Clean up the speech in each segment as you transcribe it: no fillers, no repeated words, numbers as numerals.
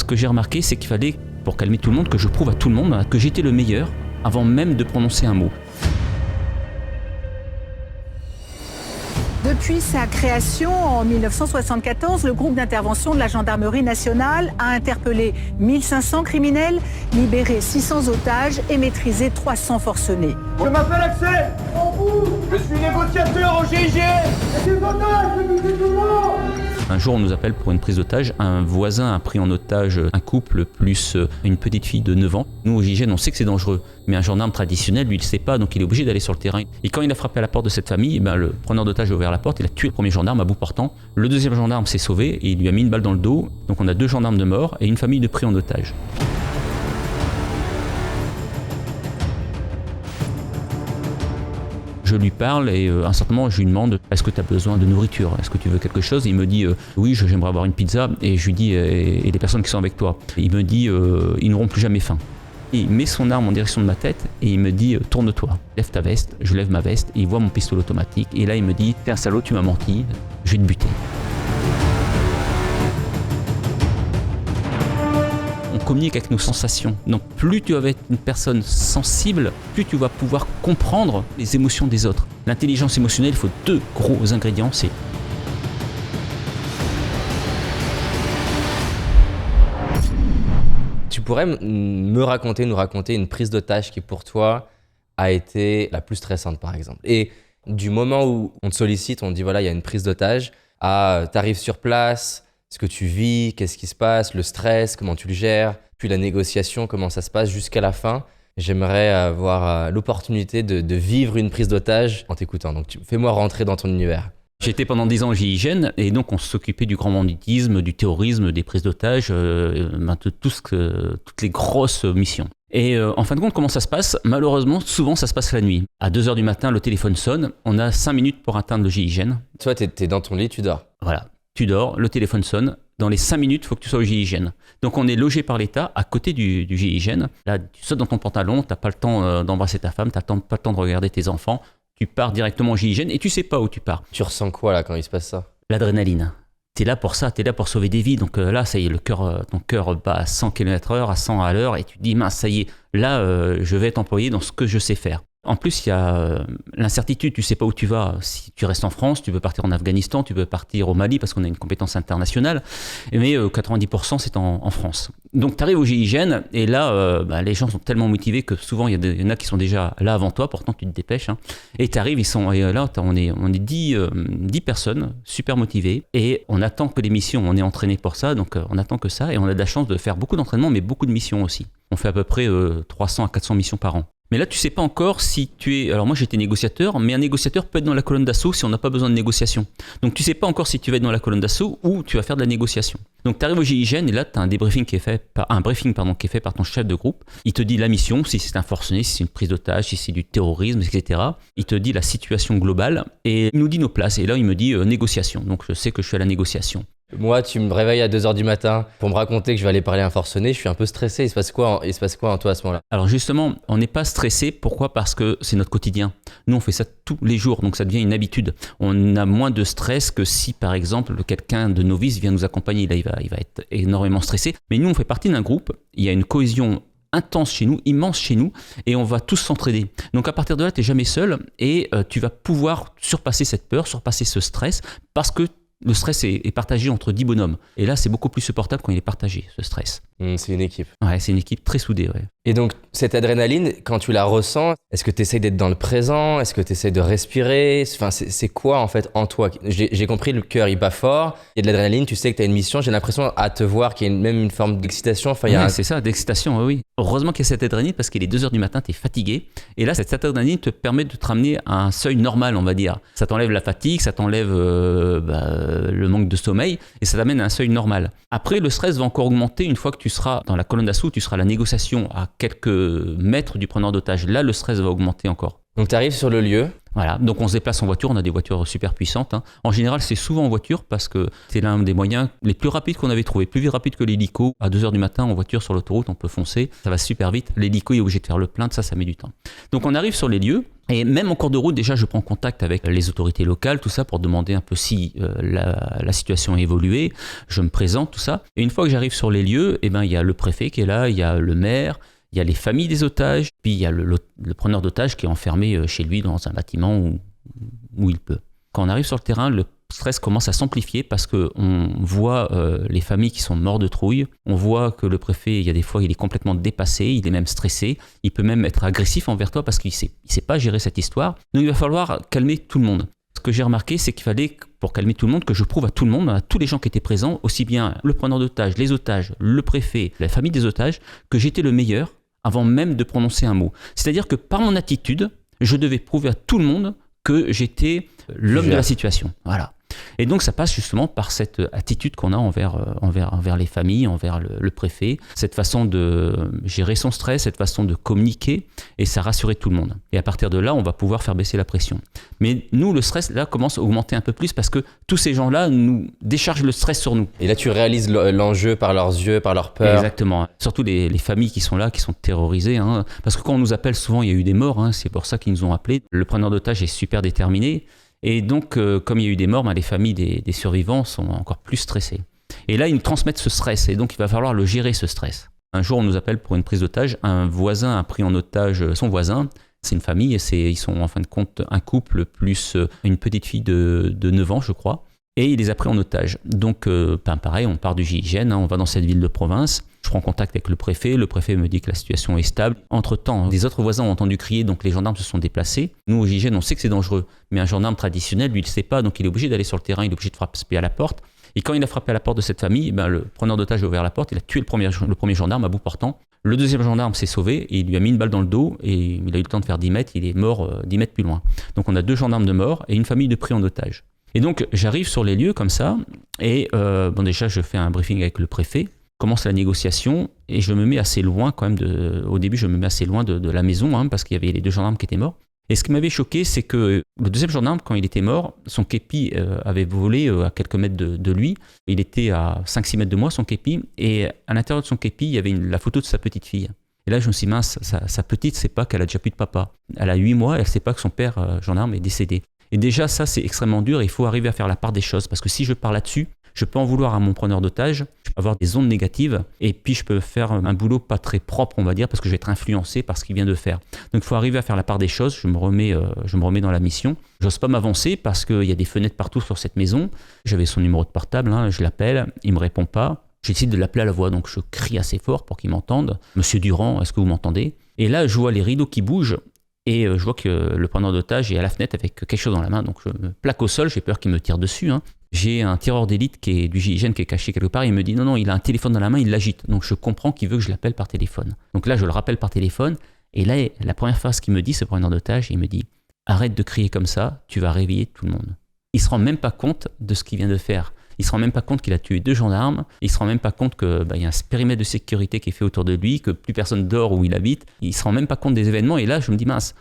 que j'ai remarqué, c'est qu'il fallait, pour calmer tout le monde, que je prouve à tout le monde que j'étais le meilleur avant même de prononcer un mot. Depuis sa création en 1974, le groupe d'intervention de la Gendarmerie nationale a interpellé 1500 criminels, libéré 600 otages et maîtrisé 300 forcenés. Je m'appelle Axel. Je suis négociateur au GIGN. Et des otages, c'est tout le monde. Un jour, on nous appelle pour une prise d'otage. Un voisin a pris en otage un couple plus une petite fille de 9 ans. Nous, au GIGN, on sait que c'est dangereux. Mais un gendarme traditionnel, lui, il ne sait pas, donc il est obligé d'aller sur le terrain. Et quand il a frappé à la porte de cette famille, le preneur d'otage a ouvert la porte, il a tué le premier gendarme à bout portant. Le deuxième gendarme s'est sauvé et il lui a mis une balle dans le dos. Donc on a 2 gendarmes de mort et une famille de pris en otage. Je lui parle et à un certain moment, je lui demande « Est-ce que tu as besoin de nourriture? Est-ce que tu veux quelque chose ?» Il me dit « Oui, j'aimerais avoir une pizza. » Et je lui dis « Et les personnes qui sont avec toi ?» Il me dit « Ils n'auront plus jamais faim. » Il met son arme en direction de ma tête et il me dit « Tourne-toi, lève ta veste. » Je lève ma veste et il voit mon pistolet automatique. Et là, il me dit « T'es un salaud, tu m'as menti, je vais te buter. » On communique avec nos sensations. Donc plus tu vas être une personne sensible, plus tu vas pouvoir comprendre les émotions des autres. L'intelligence émotionnelle, il faut 2 gros ingrédients, c'est Tu pourrais nous raconter une prise d'otage qui pour toi a été la plus stressante par exemple. Et du moment où on te sollicite, on te dit voilà, il y a une prise d'otage, t'arrives sur place, ce que tu vis, qu'est-ce qui se passe, le stress, comment tu le gères, puis la négociation, comment ça se passe jusqu'à la fin. J'aimerais avoir l'opportunité de vivre une prise d'otage en t'écoutant. Donc fais-moi rentrer dans ton univers. J'étais pendant 10 ans au GIGN et donc on s'occupait du grand banditisme, du terrorisme, des prises d'otages, de toutes les grosses missions. Et en fin de compte, comment ça se passe? Malheureusement, souvent ça se passe la nuit. À 2h du matin, le téléphone sonne, on a 5 minutes pour atteindre le GIGN. Toi, t'es dans ton lit, tu dors. Voilà, tu dors, le téléphone sonne. Dans les 5 minutes, il faut que tu sois au GIGN. Donc on est logé par l'État à côté du GIGN. Là, tu sautes dans ton pantalon, tu n'as pas le temps d'embrasser ta femme, tu n'as pas le temps de regarder tes enfants. Tu pars directement au GIGN et tu sais pas où tu pars. Tu ressens quoi là quand il se passe ça? L'adrénaline. T'es là pour ça, t'es là pour sauver des vies. Donc là, ça y est, ton cœur bat à 100 km/h, à 100 à l'heure et tu te dis, mince, ça y est, là, je vais être employé dans ce que je sais faire. En plus, il y a l'incertitude, tu sais pas où tu vas. Si tu restes en France, tu peux partir en Afghanistan, tu peux partir au Mali parce qu'on a une compétence internationale, mais 90% c'est en France. Donc tu arrives au GIGN et là, les gens sont tellement motivés que souvent il y en a qui sont déjà là avant toi, pourtant tu te dépêches. Et tu arrives, on est 10 personnes super motivées et on attend que les missions, on est entraîné pour ça, donc on attend que ça et on a de la chance de faire beaucoup d'entraînement mais beaucoup de missions aussi. On fait à peu près 300 à 400 missions par an. Mais là, tu sais pas encore si tu es... Alors moi, j'étais négociateur, mais un négociateur peut être dans la colonne d'assaut si on n'a pas besoin de négociation. Donc tu sais pas encore si tu vas être dans la colonne d'assaut ou tu vas faire de la négociation. Donc tu arrives au GIGN et là, tu as un briefing qui est fait par ton chef de groupe. Il te dit la mission, si c'est un forcené, si c'est une prise d'otage, si c'est du terrorisme, etc. Il te dit la situation globale et il nous dit nos places. Et là, il me dit négociation. Donc je sais que je suis à la négociation. Moi, tu me réveilles à 2h du matin pour me raconter que je vais aller parler à un forcené, je suis un peu stressé. Il se passe quoi en toi à ce moment-là? Alors justement, on n'est pas stressé. Pourquoi? Parce que c'est notre quotidien. Nous, on fait ça tous les jours, donc ça devient une habitude. On a moins de stress que si, par exemple, quelqu'un de novice vient nous accompagner. Là, il va être énormément stressé. Mais nous, on fait partie d'un groupe. Il y a une cohésion intense chez nous, immense chez nous, et on va tous s'entraider. Donc à partir de là, tu n'es jamais seul et tu vas pouvoir surpasser cette peur, surpasser ce stress, parce que le stress est partagé entre 10 bonhommes. Et là, c'est beaucoup plus supportable quand il est partagé, ce stress. C'est une équipe. Ouais, c'est une équipe très soudée, ouais. Et donc, cette adrénaline, quand tu la ressens, est-ce que tu essayes d'être dans le présent? Est-ce que tu essayes de respirer? Enfin, c'est quoi, en fait, en toi? J'ai compris, le cœur, il bat fort. Il y a de l'adrénaline, tu sais que tu as une mission. J'ai l'impression, à te voir, qu'il y a même une forme d'excitation. Enfin, c'est ça, d'excitation, oui. Heureusement qu'il y a cette adrénaline parce qu'il est 2h du matin, tu es fatigué. Et là, cette adrénaline te permet de te ramener à un seuil normal, on va dire. Ça t'enlève la fatigue, ça t'enlève le manque de sommeil et ça t'amène à un seuil normal. Après, le stress va encore augmenter une fois que tu seras dans la colonne d'assaut, tu seras à la négociation à quelques mètres du preneur d'otage. Là, le stress va augmenter encore. Donc, tu arrives sur le lieu. Voilà, donc on se déplace en voiture, on a des voitures super puissantes. En général, c'est souvent en voiture parce que c'est l'un des moyens les plus rapides qu'on avait trouvé, plus rapide que l'hélico. À 2h du matin, en voiture sur l'autoroute, on peut foncer, ça va super vite. L'hélico est obligé de faire le plein, ça met du temps. Donc on arrive sur les lieux, et même en cours de route, déjà, je prends contact avec les autorités locales, tout ça, pour demander un peu si la situation a évolué. Je me présente, tout ça. Et une fois que j'arrive sur les lieux, il y a le préfet qui est là, il y a le maire, il y a les familles des otages, puis il y a le preneur d'otages qui est enfermé chez lui dans un bâtiment où il peut. Quand on arrive sur le terrain, le stress commence à s'amplifier parce qu'on voit les familles qui sont mortes de trouille. On voit que le préfet, il y a des fois, il est complètement dépassé, il est même stressé. Il peut même être agressif envers toi parce qu'il ne sait pas gérer cette histoire. Donc il va falloir calmer tout le monde. Ce que j'ai remarqué, c'est qu'il fallait, pour calmer tout le monde, que je prouve à tout le monde, à tous les gens qui étaient présents, aussi bien le preneur d'otages, les otages, le préfet, la famille des otages, que j'étais le meilleur avant même de prononcer un mot. C'est-à-dire que par mon attitude, je devais prouver à tout le monde que j'étais l'homme de la situation. Voilà. Et donc ça passe justement par cette attitude qu'on a envers les familles, envers le préfet, cette façon de gérer son stress, cette façon de communiquer, et ça rassurait tout le monde. Et à partir de là, on va pouvoir faire baisser la pression. Mais nous, le stress, là, commence à augmenter un peu plus parce que tous ces gens-là nous déchargent le stress sur nous. Et là, tu réalises l'enjeu par leurs yeux, par leur peur. Exactement. Surtout les familles qui sont là, qui sont terrorisées. Parce que quand on nous appelle, souvent, il y a eu des morts. C'est pour ça qu'ils nous ont appelés. Le preneur d'otages est super déterminé. Et donc, comme il y a eu des morts, les familles des survivants sont encore plus stressées. Et là, ils nous transmettent ce stress. Et donc, il va falloir le gérer, ce stress. Un jour, on nous appelle pour une prise d'otage. Un voisin a pris en otage son voisin. C'est une famille. Et ils sont, en fin de compte, un couple plus une petite fille de 9 ans, je crois. Et il les a pris en otage. Donc, pareil, on part du GIGN. On va dans cette ville de province. Je prends contact avec le préfet me dit que la situation est stable. Entre-temps, des autres voisins ont entendu crier, donc les gendarmes se sont déplacés. Nous, au GIGN, on sait que c'est dangereux, mais un gendarme traditionnel, lui, il ne sait pas, donc il est obligé d'aller sur le terrain, il est obligé de frapper à la porte. Et quand il a frappé à la porte de cette famille, le preneur d'otage a ouvert la porte, il a tué le premier gendarme à bout portant. Le deuxième gendarme s'est sauvé, et il lui a mis une balle dans le dos, et il a eu le temps de faire 10 mètres, il est mort 10 mètres plus loin. Donc on a 2 gendarmes de mort et une famille de pris en otage. Et donc j'arrive sur les lieux comme ça, et déjà je fais un briefing avec le préfet, commence la négociation et je me mets assez loin quand même au début je me mets assez loin de la maison parce qu'il y avait les 2 gendarmes qui étaient morts. Et ce qui m'avait choqué, c'est que le deuxième gendarme, quand il était mort, son képi avait volé à quelques mètres de lui. Il était à 5-6 mètres de moi, son képi, et à l'intérieur de son képi, il y avait la photo de sa petite fille. Et là, je me suis dit, mince, sa petite ne sait pas qu'elle a déjà plus de papa. Elle a 8 mois, elle ne sait pas que son père, gendarme, est décédé. Et déjà, ça, c'est extrêmement dur, et il faut arriver à faire la part des choses, parce que si je pars là-dessus, je peux en vouloir à mon preneur d'otage, je peux avoir des ondes négatives, et puis je peux faire un boulot pas très propre, on va dire, parce que je vais être influencé par ce qu'il vient de faire. Donc il faut arriver à faire la part des choses, je me remets dans la mission. J'ose pas m'avancer parce qu'il y a des fenêtres partout sur cette maison. J'avais son numéro de portable, je l'appelle, il me répond pas. Je décide de l'appeler à la voix, donc je crie assez fort pour qu'il m'entende. Monsieur Durand, est-ce que vous m'entendez? Et là, je vois les rideaux qui bougent, et je vois que le preneur d'otage est à la fenêtre avec quelque chose dans la main, donc je me plaque au sol, j'ai peur qu'il me tire dessus. J'ai un tireur d'élite qui est du GIGN qui est caché quelque part, il me dit non, il a un téléphone dans la main, il l'agite. Donc je comprends qu'il veut que je l'appelle par téléphone. Donc là, je le rappelle par téléphone, et là, la première phrase qu'il me dit, ce preneur d'otage, il me dit « Arrête de crier comme ça, tu vas réveiller tout le monde ». Il se rend même pas compte de ce qu'il vient de faire. Il se rend même pas compte qu'il a tué 2 gendarmes. Il se rend même pas compte qu'il y a un périmètre de sécurité qui est fait autour de lui, que plus personne dort où il habite. Il se rend même pas compte des événements, et là, je me dis mince,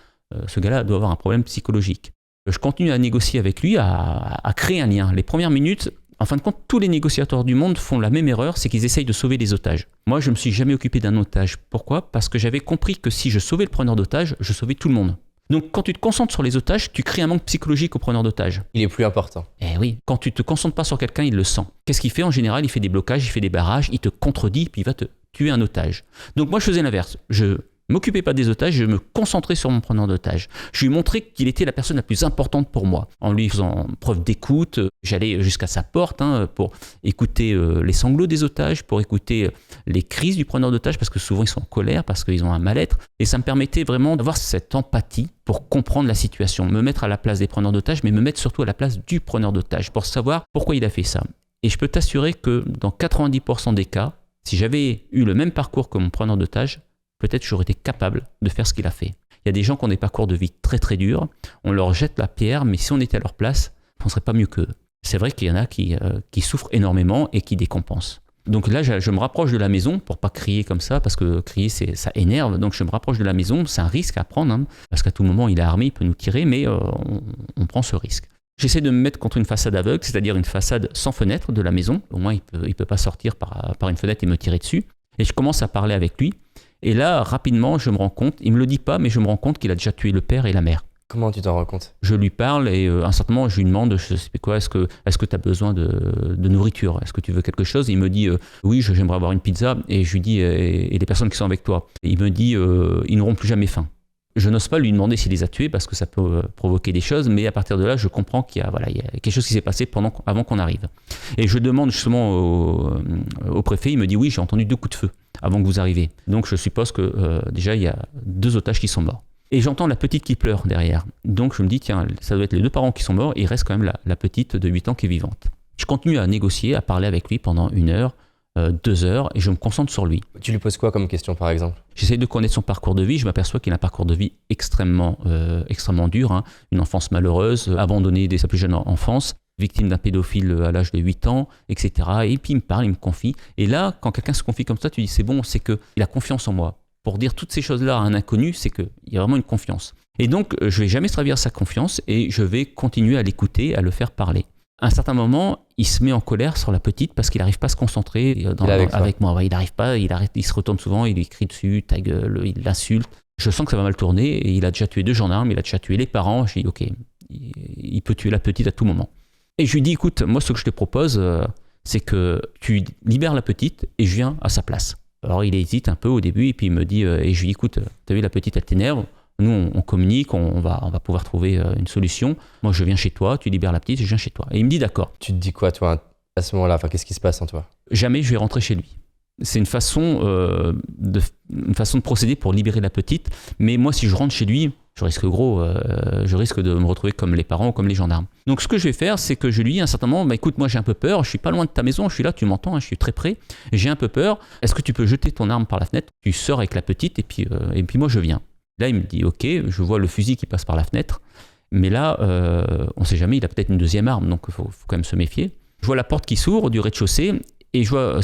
ce gars-là doit avoir un problème psychologique. Je continue à négocier avec lui, à créer un lien. Les premières minutes, en fin de compte, tous les négociateurs du monde font la même erreur, c'est qu'ils essayent de sauver les otages. Moi, je ne me suis jamais occupé d'un otage. Pourquoi? Parce que j'avais compris que si je sauvais le preneur d'otage, je sauvais tout le monde. Donc, quand tu te concentres sur les otages, tu crées un manque psychologique au preneur d'otage. Il est plus important. Eh oui, quand tu te concentres pas sur quelqu'un, il le sent. Qu'est-ce qu'il fait en général? Il fait des blocages, il fait des barrages, il te contredit, puis il va te tuer un otage. Donc moi, je faisais l'inverse. Je m'occupais pas des otages, je me concentrais sur mon preneur d'otage. Je lui montrais qu'il était la personne la plus importante pour moi. En lui faisant preuve d'écoute, j'allais jusqu'à sa porte pour écouter les sanglots des otages, pour écouter les crises du preneur d'otage, parce que souvent ils sont en colère, parce qu'ils ont un mal-être. Et ça me permettait vraiment d'avoir cette empathie pour comprendre la situation, me mettre à la place des preneurs d'otages, mais me mettre surtout à la place du preneur d'otage, pour savoir pourquoi il a fait ça. Et je peux t'assurer que dans 90% des cas, si j'avais eu le même parcours que mon preneur d'otage, peut-être j'aurais été capable de faire ce qu'il a fait. Il y a des gens qui ont des parcours de vie très très durs, on leur jette la pierre, mais si on était à leur place, on ne serait pas mieux qu'eux. C'est vrai qu'il y en a qui souffrent énormément et qui décompensent. Donc là, je me rapproche de la maison pour pas crier comme ça, parce que crier, ça énerve. Donc je me rapproche de la maison, c'est un risque à prendre, hein, parce qu'à tout moment, il est armé, il peut nous tirer, mais on prend ce risque. J'essaie de me mettre contre une façade aveugle, c'est-à-dire une façade sans fenêtre de la maison. Au moins, il peut pas sortir par une fenêtre et me tirer dessus. Et je commence à parler avec lui. Et là, rapidement, je me rends compte, il me le dit pas, mais je me rends compte qu'il a déjà tué le père et la mère. Comment tu t'en rends compte? Je lui parle et à un certain moment, je lui demande, je sais pas quoi, est-ce que tu as besoin de nourriture? Est-ce que tu veux quelque chose? Il me dit, oui, j'aimerais avoir une pizza. Et je lui dis, et les personnes qui sont avec toi? Et il me dit, ils n'auront plus jamais faim. Je n'ose pas lui demander s'il les a tués parce que ça peut provoquer des choses, mais à partir de là, je comprends qu'il y a quelque chose qui s'est passé avant qu'on arrive. Et je demande justement au préfet, il me dit, oui, j'ai entendu 2 coups de feu avant que vous arriviez. Donc je suppose que déjà, il y a 2 otages qui sont morts. Et j'entends la petite qui pleure derrière. Donc je me dis, tiens, ça doit être les 2 parents qui sont morts, et il reste quand même la petite de 8 ans qui est vivante. Je continue à négocier, à parler avec lui pendant 1 heure, 2 heures, et je me concentre sur lui. Tu lui poses quoi comme question, par exemple? J'essaie de connaître son parcours de vie. Je m'aperçois qu'il a un parcours de vie extrêmement dur, hein. Une enfance malheureuse, abandonnée dès sa plus jeune enfance, victime d'un pédophile à l'âge de 8 ans, etc. Et puis il me parle, il me confie. Et là, quand quelqu'un se confie comme ça, tu dis c'est bon, c'est qu'il a confiance en moi. Pour dire toutes ces choses-là à un inconnu, c'est qu'il y a vraiment une confiance. Et donc, je ne vais jamais se ravir sa confiance et je vais continuer à l'écouter, à le faire parler. À un certain moment, il se met en colère sur la petite parce qu'il n'arrive pas à se concentrer avec moi. Ouais, il n'arrive pas, il se retourne souvent, il lui crie dessus, ta gueule, il l'insulte. Je sens que ça va mal tourner et il a déjà tué 2 gendarmes, il a déjà tué les parents. Je dis ok, il peut tuer la petite à tout moment. Et je lui dis écoute, moi ce que je te propose, c'est que tu libères la petite et je viens à sa place. Alors il hésite un peu au début et puis il me dit, et je lui dis écoute, t'as vu la petite, elle t'énerve. Nous, on communique, on va pouvoir trouver une solution. Moi, je viens chez toi, tu libères la petite, je viens chez toi. Et il me dit d'accord. Tu te dis quoi, toi, à ce moment-là? Enfin, qu'est-ce qui se passe en toi? Jamais je vais rentrer chez lui. C'est une façon de procéder pour libérer la petite. Mais moi, si je rentre chez lui, je risque de me retrouver comme les parents ou comme les gendarmes. Donc, ce que je vais faire, c'est que je lui dis à un certain moment, écoute, moi, j'ai un peu peur, je suis pas loin de ta maison, je suis là, tu m'entends, hein, je suis très près, j'ai un peu peur. Est-ce que tu peux jeter ton arme par la fenêtre? Tu sors avec la petite et puis moi, je viens. Là, il me dit, ok, je vois le fusil qui passe par la fenêtre, mais là, on ne sait jamais, il a peut-être une 2e arme, donc il faut quand même se méfier. Je vois la porte qui s'ouvre du rez-de-chaussée, et je vois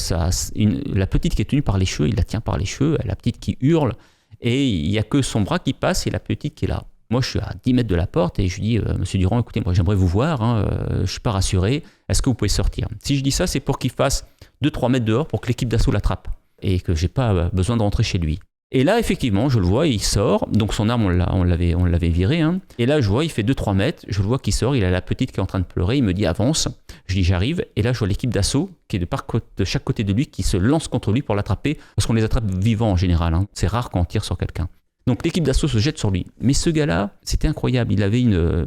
la petite qui est tenue par les cheveux, il la tient par les cheveux, la petite qui hurle, et il n'y a que son bras qui passe et la petite qui est là. Moi, je suis à 10 mètres de la porte, et je dis, monsieur Durand, écoutez, moi j'aimerais vous voir, hein, je ne suis pas rassuré, est-ce que vous pouvez sortir? Si je dis ça, c'est pour qu'il fasse 2-3 mètres dehors pour que l'équipe d'assaut l'attrape, et que je n'ai pas besoin de rentrer chez lui. Et là, effectivement, je le vois, il sort. Donc son arme, on l'avait viré. Hein. Et là, je vois, il fait 2-3 mètres. Je le vois qu'il sort. Il a la petite qui est en train de pleurer. Il me dit avance. Je dis j'arrive. Et là, je vois l'équipe d'assaut qui est de chaque côté de lui qui se lance contre lui pour l'attraper. Parce qu'on les attrape vivants en général. Hein. C'est rare quand on tire sur quelqu'un. Donc l'équipe d'assaut se jette sur lui. Mais ce gars-là, c'était incroyable. Il avait une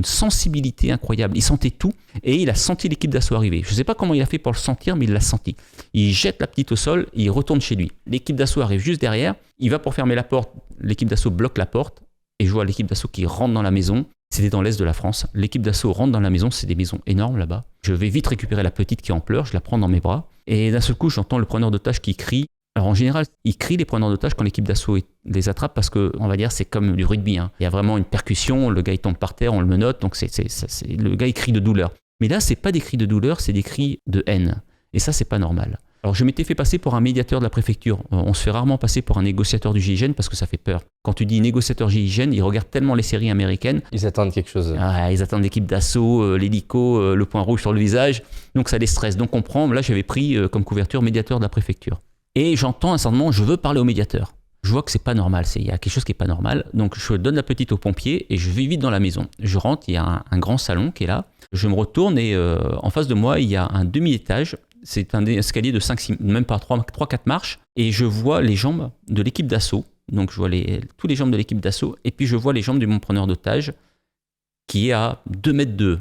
sensibilité incroyable. Il sentait tout et il a senti l'équipe d'assaut arriver. Je ne sais pas comment il a fait pour le sentir, mais il l'a senti. Il jette la petite au sol et il retourne chez lui. L'équipe d'assaut arrive juste derrière. Il va pour fermer la porte. L'équipe d'assaut bloque la porte et je vois l'équipe d'assaut qui rentre dans la maison. C'était dans l'est de la France. L'équipe d'assaut rentre dans la maison. C'est des maisons énormes là-bas. Je vais vite récupérer la petite qui est en pleurs. Je la prends dans mes bras et d'un seul coup, j'entends le preneur d'otages qui crie. Alors en général, ils crient les preneurs d'otages quand l'équipe d'assaut les attrape parce que, on va dire, c'est comme du rugby. Hein. Il y a vraiment une percussion, le gars il tombe par terre, on le menotte, donc le gars il crie de douleur. Mais là, c'est pas des cris de douleur, c'est des cris de haine. Et ça, c'est pas normal. Alors je m'étais fait passer pour un médiateur de la préfecture. On se fait rarement passer pour un négociateur du GIGN parce que ça fait peur. Quand tu dis négociateur GIGN, ils regardent tellement les séries américaines. Ils attendent quelque chose. Ah, ils attendent l'équipe d'assaut, l'hélico, le point rouge sur le visage. Donc ça les stresse. Donc on prend, là j'avais pris comme couverture médiateur de la préfecture. Et j'entends un certain moment, je veux parler au médiateur. Je vois que c'est pas normal, il y a quelque chose qui est pas normal. Donc je donne la petite aux pompiers et je vais vite dans la maison. Je rentre, il y a un grand salon qui est là. Je me retourne et en face de moi, il y a un demi-étage. C'est un escalier de 5-6, même pas 3-4 marches. Et je vois les jambes de l'équipe d'assaut. Donc je vois tous les jambes de l'équipe d'assaut. Et puis je vois les jambes de mon preneur d'otage qui est à 2 mètres de.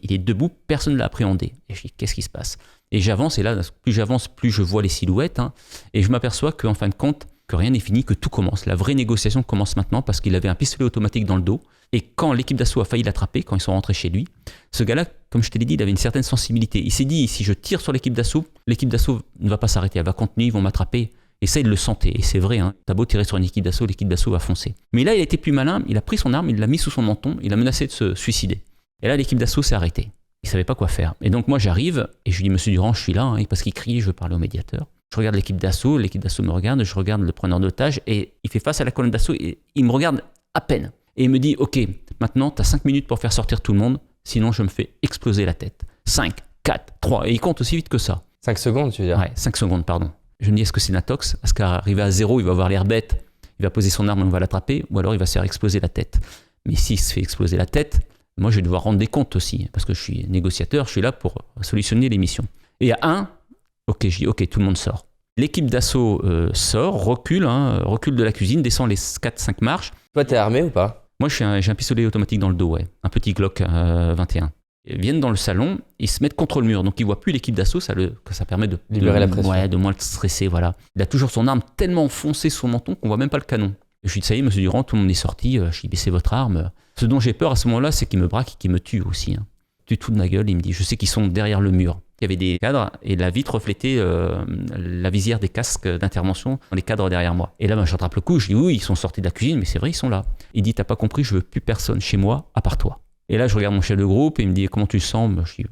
Il est debout, personne ne l'a appréhendé. Et je dis, qu'est-ce qui se passe? Et j'avance, et là, plus j'avance, plus je vois les silhouettes. Hein, et je m'aperçois qu'en fin de compte, que rien n'est fini, que tout commence. La vraie négociation commence maintenant parce qu'il avait un pistolet automatique dans le dos. Et quand l'équipe d'assaut a failli l'attraper, quand ils sont rentrés chez lui, ce gars-là, comme je te l'ai dit, il avait une certaine sensibilité. Il s'est dit, si je tire sur l'équipe d'assaut ne va pas s'arrêter, elle va continuer, ils vont m'attraper. Et ça, il le sentait. Et c'est vrai, hein, t'as beau tirer sur une équipe d'assaut va foncer. Mais là, il a été plus malin, il a pris son arme, il l'a mis sous son menton, il a menacé de se suicider. Et là, l'équipe d'assaut s'est arrêtée. Il savait pas quoi faire. Et donc moi j'arrive et je lui dis monsieur Durand, je suis là, hein, parce qu'il crie, je veux parler au médiateur. Je regarde l'équipe d'assaut me regarde, je regarde le preneur d'otage et il fait face à la colonne d'assaut et il me regarde à peine. Et il me dit ok, maintenant tu as 5 minutes pour faire sortir tout le monde, sinon je me fais exploser la tête. 5, 4, 3, et il compte aussi vite que ça. 5 secondes, tu veux dire? Ouais, 5 secondes, pardon. Je me dis, est-ce que c'est Natox? Parce qu'arrivé à 0, il va avoir l'air bête, il va poser son arme, on va l'attraper, ou alors il va se faire exploser la tête. Mais s'il se fait exploser la tête, moi je vais devoir rendre des comptes aussi, parce que je suis négociateur, je suis là pour solutionner les missions. Et à 1, ok, je dis, ok, tout le monde sort. L'équipe d'assaut sort, recule de la cuisine, descend les 4-5 marches. Toi, t'es armé ou pas? Moi j'ai un pistolet automatique dans le dos, ouais, un petit Glock 21. Ils viennent dans le salon, ils se mettent contre le mur, donc ils voient plus l'équipe d'assaut, ça permet de libérer la pression. Ouais, de moins le stresser, voilà. Il a toujours son arme tellement foncée sur son menton qu'on voit même pas le canon. Et je lui dis, ça y est, monsieur Durand, tout le monde est sorti, je lui dis, baissez votre arme. Ce dont j'ai peur à ce moment-là, c'est qu'il me braque et qu'il me tue aussi. Hein. Tu te fous de ma gueule, il me dit, je sais qu'ils sont derrière le mur. Il y avait des cadres et la vitre reflétait la visière des casques d'intervention dans les cadres derrière moi. Et là, j'attrape le coup, je dis, oui, ils sont sortis de la cuisine, mais c'est vrai, ils sont là. Il dit, t'as pas compris, je veux plus personne chez moi à part toi. Et là, je regarde mon chef de groupe et il me dit, comment tu le sens? Je dis,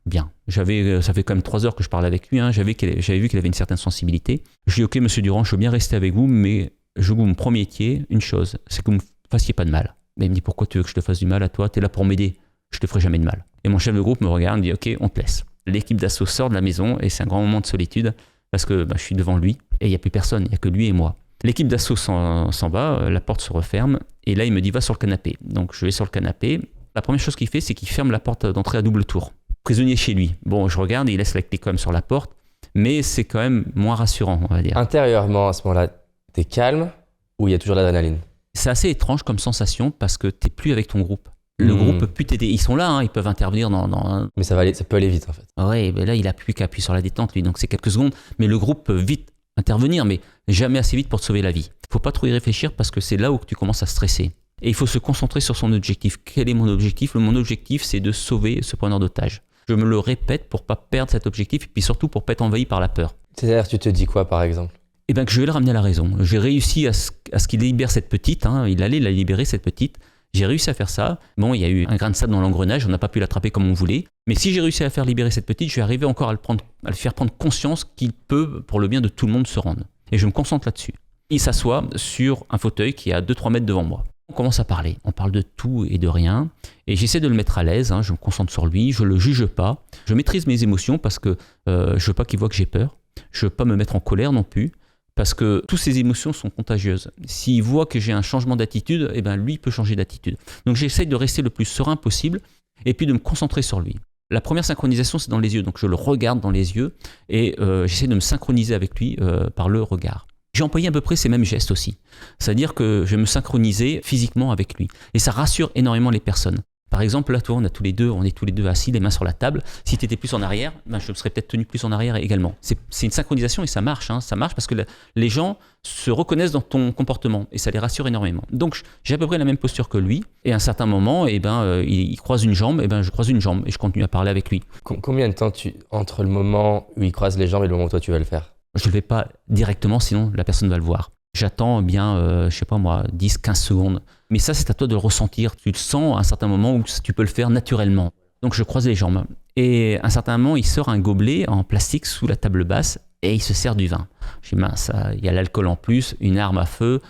bien. Ça fait quand même 3 heures que je parle avec lui, hein. J'avais vu qu'il avait une certaine sensibilité. Je dis, ok, monsieur Durand, je veux bien rester avec vous, mais je vous me promettiez une chose, c'est que vous me fassiez pas de mal. Mais il me dit, pourquoi tu veux que je te fasse du mal à toi? T'es là pour m'aider, je te ferai jamais de mal. Et mon chef de groupe me regarde, me dit, ok, on te laisse. L'équipe d'assaut sort de la maison et c'est un grand moment de solitude parce que je suis devant lui et il n'y a plus personne, il n'y a que lui et moi. L'équipe d'assaut s'en va, la porte se referme et là il me dit va sur le canapé. Donc je vais sur le canapé. La première chose qu'il fait, c'est qu'il ferme la porte d'entrée à double tour. Prisonnier chez lui. Bon, je regarde et il laisse la clé quand même sur la porte, mais c'est quand même moins rassurant, on va dire. Intérieurement, à ce moment-là, t'es calme ou il y a toujours l'adrénaline? C'est assez étrange comme sensation parce que t'es plus avec ton groupe. Le groupe peut plus t'aider. Ils sont là, hein, ils peuvent intervenir dans... Mais ça peut aller vite en fait. Ouais, mais là il a plus qu'à appuyer sur la détente lui, donc c'est quelques secondes. Mais le groupe peut vite intervenir, mais jamais assez vite pour te sauver la vie. Faut pas trop y réfléchir parce que c'est là où tu commences à stresser. Et il faut se concentrer sur son objectif. Quel est mon objectif? Mon objectif, c'est de sauver ce preneur d'otage. Je me le répète pour pas perdre cet objectif et puis surtout pour pas être envahi par la peur. C'est-à-dire, tu te dis quoi par exemple? Eh bien que je vais le ramener à la raison. J'ai réussi à ce qu'il libère cette petite, hein. Il allait la libérer cette petite. J'ai réussi à faire ça. Bon, il y a eu un grain de sable dans l'engrenage, on n'a pas pu l'attraper comme on voulait. Mais si j'ai réussi à faire libérer cette petite, je vais arriver encore à le faire prendre conscience qu'il peut, pour le bien de tout le monde, se rendre. Et je me concentre là-dessus. Il s'assoit sur un fauteuil qui est à 2-3 mètres devant moi. On commence à parler. On parle de tout et de rien. Et j'essaie de le mettre à l'aise. Hein. Je me concentre sur lui. Je ne le juge pas. Je maîtrise mes émotions parce que je ne veux pas qu'il voit que j'ai peur. Je ne veux pas me mettre en colère non plus. Parce que toutes ces émotions sont contagieuses. S'il voit que j'ai un changement d'attitude, eh ben lui peut changer d'attitude. Donc j'essaie de rester le plus serein possible et puis de me concentrer sur lui. La première synchronisation, c'est dans les yeux. Donc je le regarde dans les yeux et j'essaie de me synchroniser avec lui par le regard. J'ai employé à peu près ces mêmes gestes aussi. C'est-à-dire que je vais me synchroniser physiquement avec lui. Et ça rassure énormément les personnes. Par exemple, là, toi, on est tous les deux assis, les mains sur la table. Si tu étais plus en arrière, je serais peut-être tenu plus en arrière également. C'est une synchronisation et ça marche. Hein, ça marche parce que les gens se reconnaissent dans ton comportement et ça les rassure énormément. Donc, j'ai à peu près la même posture que lui. Et à un certain moment, il croise une jambe, je croise une jambe et je continue à parler avec lui. Combien de temps entre le moment où il croise les jambes et le moment où toi, tu vas le faire? Je ne le fais pas directement, sinon la personne va le voir. J'attends bien, 10-15 secondes. Mais ça, c'est à toi de le ressentir. Tu le sens à un certain moment où tu peux le faire naturellement. Donc, je croise les jambes. Et à un certain moment, il sort un gobelet en plastique sous la table basse et il se sert du vin. Je dis, mince, il y a l'alcool en plus, une arme à feu,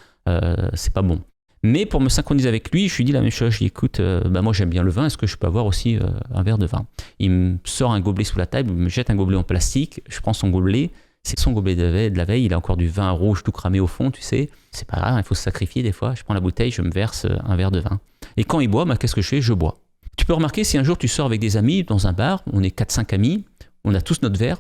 c'est pas bon. Mais pour me synchroniser avec lui, je lui dis la même chose. Je lui dis, écoute, moi j'aime bien le vin, est-ce que je peux avoir aussi un verre de vin? Il me sort un gobelet sous la table, il me jette un gobelet en plastique, je prends son gobelet. C'est son gobelet de la veille, il a encore du vin rouge tout cramé au fond, tu sais. C'est pas grave, il faut se sacrifier des fois. Je prends la bouteille, je me verse un verre de vin. Et quand il boit, qu'est-ce que je fais? Je bois. Tu peux remarquer, si un jour tu sors avec des amis dans un bar, on est 4-5 amis, on a tous notre verre.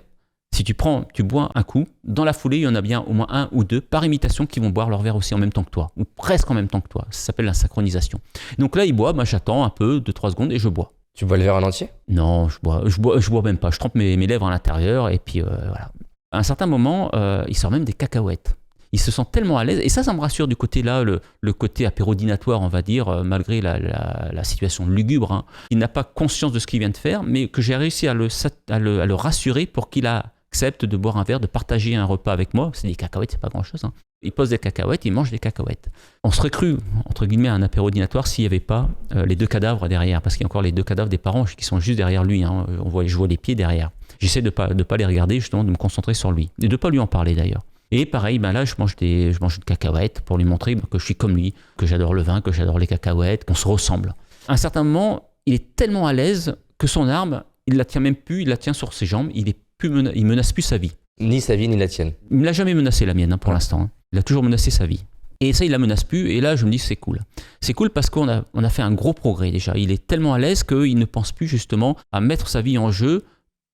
Si tu bois un coup, dans la foulée, il y en a bien au moins 1 ou 2 par imitation qui vont boire leur verre aussi en même temps que toi, ou presque en même temps que toi. Ça s'appelle la synchronisation. Donc là, il boit, j'attends un peu, 2-3 secondes et je bois. Tu bois le verre en entier? Non, je bois même pas. Je trempe mes lèvres à l'intérieur et puis voilà. À un certain moment, il sort même des cacahuètes. Il se sent tellement à l'aise. Et ça me rassure du côté là, le côté apérodinatoire, on va dire, malgré la situation lugubre. Hein. Il n'a pas conscience de ce qu'il vient de faire, mais que j'ai réussi à le rassurer pour qu'il a accepte de boire un verre, de partager un repas avec moi. C'est des cacahuètes, c'est pas grand-chose. Hein. Il pose des cacahuètes, il mange des cacahuètes. On serait cru, entre guillemets, à un apéro dînatoire s'il n'y avait pas les 2 cadavres derrière, parce qu'il y a encore les 2 cadavres des parents qui sont juste derrière lui. Hein. Je vois les pieds derrière. J'essaie de pas les regarder, justement, de me concentrer sur lui. Et de ne pas lui en parler d'ailleurs. Et pareil, là, je mange des cacahuètes pour lui montrer que je suis comme lui, que j'adore le vin, que j'adore les cacahuètes, qu'on se ressemble. À un certain moment, il est tellement à l'aise que son arme, il la tient même plus, il la tient sur ses jambes, il menace plus sa vie. Ni sa vie, ni la tienne. Il ne l'a jamais menacé, la mienne, pour l'instant. Hein. Il a toujours menacé sa vie. Et ça, il la menace plus. Et là, je me dis, c'est cool. C'est cool parce qu'on a fait un gros progrès déjà. Il est tellement à l'aise qu'il ne pense plus justement à mettre sa vie en jeu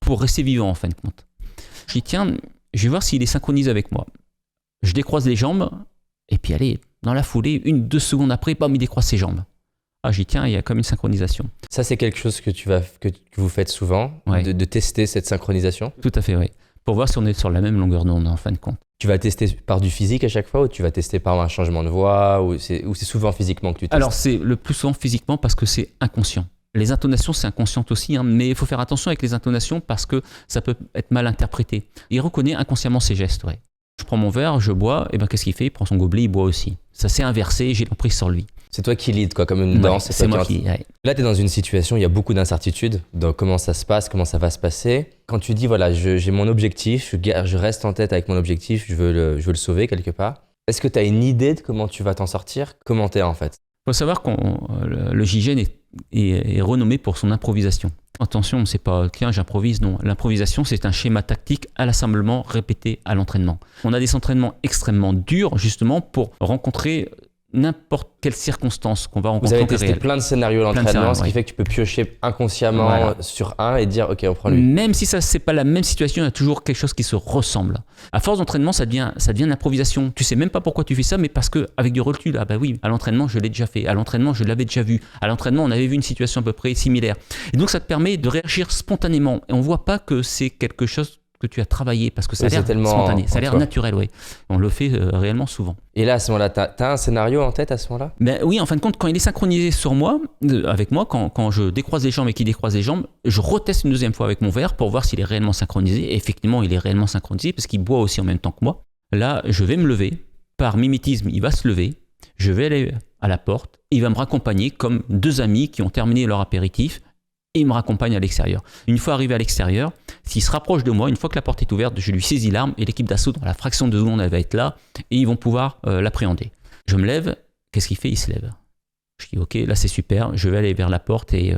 pour rester vivant, en fin de compte. Je dis, tiens, je vais voir s'il est synchronisé avec moi. Je décroise les jambes. Et puis, allez, dans la foulée, 1-2 secondes après, bam, il décroise ses jambes. Ah, je dis, tiens, il y a comme une synchronisation. Ça, c'est quelque chose que vous faites souvent, ouais. de tester cette synchronisation. Tout à fait, oui. Pour voir si on est sur la même longueur d'onde, en fin de compte. Tu vas tester par du physique à chaque fois ou tu vas tester par un changement de voix ou c'est souvent physiquement que tu testes? Alors, c'est le plus souvent physiquement parce que c'est inconscient. Les intonations, c'est inconscient aussi, hein, mais il faut faire attention avec les intonations parce que ça peut être mal interprété. Il reconnaît inconsciemment ses gestes, ouais. Je prends mon verre, je bois, et ben qu'est-ce qu'il fait? Il prend son gobelet, il boit aussi. Ça s'est inversé, j'ai l'emprise sur lui. C'est toi qui lead, quoi, comme une danse. C'est moi qui... Ouais. Là, tu es dans une situation où il y a beaucoup d'incertitudes dans comment ça se passe, comment ça va se passer. Quand tu dis, voilà, j'ai mon objectif, je reste en tête avec mon objectif, je veux le sauver quelque part. Est-ce que tu as une idée de comment tu vas t'en sortir? Comment t'es en fait? Il faut savoir que le GIGN est renommé pour son improvisation. Attention, c'est pas tiens, j'improvise, non. L'improvisation, c'est un schéma tactique inlassablement répété à l'entraînement. On a des entraînements extrêmement durs, justement, pour rencontrer n'importe quelle circonstance qu'on va rencontrer. Vous avez testé plein de scénarios d'entraînement, ce qui fait que tu peux piocher inconsciemment sur un et dire ok, on prend lui. Même si ça c'est pas la même situation, il y a toujours quelque chose qui se ressemble. À force d'entraînement, ça devient une improvisation. Tu sais même pas pourquoi tu fais ça, mais parce que avec du recul, ah bah oui, à l'entraînement je l'ai déjà fait, à l'entraînement je l'avais déjà vu, à l'entraînement on avait vu une situation à peu près similaire. Et donc ça te permet de réagir spontanément. Et on voit pas que c'est quelque chose que tu as travaillé parce que ça a l'air spontané, ça a l'air naturel, oui. On le fait réellement souvent. Et là, à ce moment-là, t'as un scénario en tête à ce moment-là? Ben oui, en fin de compte, quand il est synchronisé sur moi, avec moi, quand je décroise les jambes et qu'il décroise les jambes, je reteste une deuxième fois avec mon verre pour voir s'il est réellement synchronisé. Et effectivement, il est réellement synchronisé parce qu'il boit aussi en même temps que moi. Là, je vais me lever. Par mimétisme, il va se lever. Je vais aller à la porte. Il va me raccompagner comme 2 amis qui ont terminé leur apéritif. Et il me raccompagne à l'extérieur. Une fois arrivé à l'extérieur, s'il se rapproche de moi, une fois que la porte est ouverte, je lui saisis l'arme et l'équipe d'assaut, dans la fraction de seconde, elle va être là et ils vont pouvoir l'appréhender. Je me lève, qu'est-ce qu'il fait? Il se lève. Je dis ok, là c'est super, je vais aller vers la porte et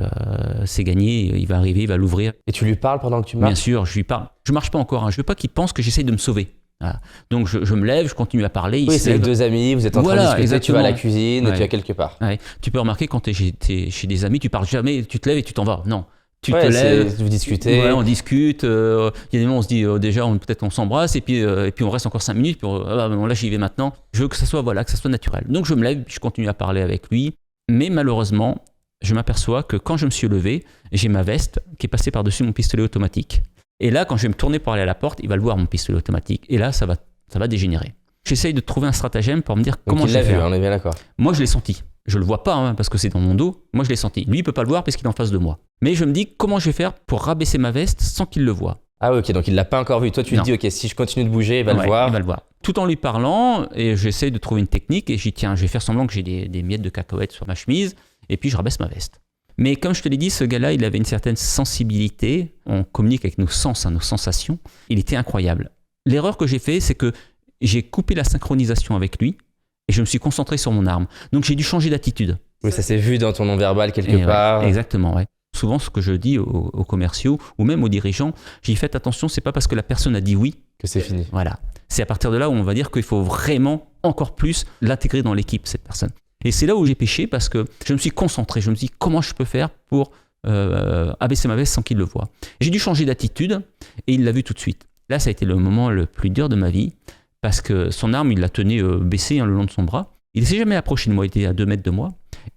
c'est gagné, il va arriver, il va l'ouvrir. Et tu lui parles pendant que tu marches? Bien sûr, je lui parle. Je marche pas encore, hein. Je veux pas qu'il pense que j'essaye de me sauver. Voilà. Donc je me lève, je continue à parler. Oui, c'est avec 2 amis, vous êtes en train de discuter, exactement. Tu vas à la cuisine, et tu vas quelque part. Ouais. Tu peux remarquer quand tu es chez des amis, tu parles jamais, tu te lèves et tu t'en vas. Non. Tu te lèves, vous discutez. Ouais, on discute. Il y a des moments où on se dit déjà, peut-être on s'embrasse et puis on reste encore 5 minutes. Puis bon, là, j'y vais maintenant. Je veux que ça soit naturel. Donc je me lève, je continue à parler avec lui. Mais malheureusement, je m'aperçois que quand je me suis levé, j'ai ma veste qui est passée par-dessus mon pistolet automatique. Et là, quand je vais me tourner pour aller à la porte, il va le voir mon pistolet automatique. Et là, ça va dégénérer. J'essaye de trouver un stratagème pour me dire comment je vais faire. On est bien d'accord. Moi, je l'ai senti. Je le vois pas hein, parce que c'est dans mon dos. Moi, je l'ai senti. Lui, il peut pas le voir parce qu'il est en face de moi. Mais je me dis comment je vais faire pour rabaisser ma veste sans qu'il le voie. Ah ok, donc il l'a pas encore vu. Toi, tu te dis ok, si je continue de bouger, il va le voir. Il va le voir. Tout en lui parlant, et j'essaie de trouver une technique et je dis tiens, je vais faire semblant que j'ai des miettes de cacahuètes sur ma chemise et puis je rabaisse ma veste. Mais comme je te l'ai dit, ce gars-là, il avait une certaine sensibilité. On communique avec nos sens, hein, nos sensations. Il était incroyable. L'erreur que j'ai fait, c'est que j'ai coupé la synchronisation avec lui. Et je me suis concentré sur mon arme. Donc j'ai dû changer d'attitude. Oui, ça s'est vu dans ton non-verbal quelque part. Ouais, exactement, ouais. Souvent, ce que je dis aux commerciaux ou même aux dirigeants, j'ai dit faites attention, c'est pas parce que la personne a dit oui que c'est fini. Voilà. C'est à partir de là où on va dire qu'il faut vraiment encore plus l'intégrer dans l'équipe, cette personne. Et c'est là où j'ai péché parce que je me suis concentré. Je me suis dit comment je peux faire pour abaisser ma veste sans qu'il le voie. J'ai dû changer d'attitude et il l'a vu tout de suite. Là, ça a été le moment le plus dur de ma vie. Parce que son arme, il la tenait baissée le long de son bras. Il ne s'est jamais approché de moi, il était à 2 mètres de moi.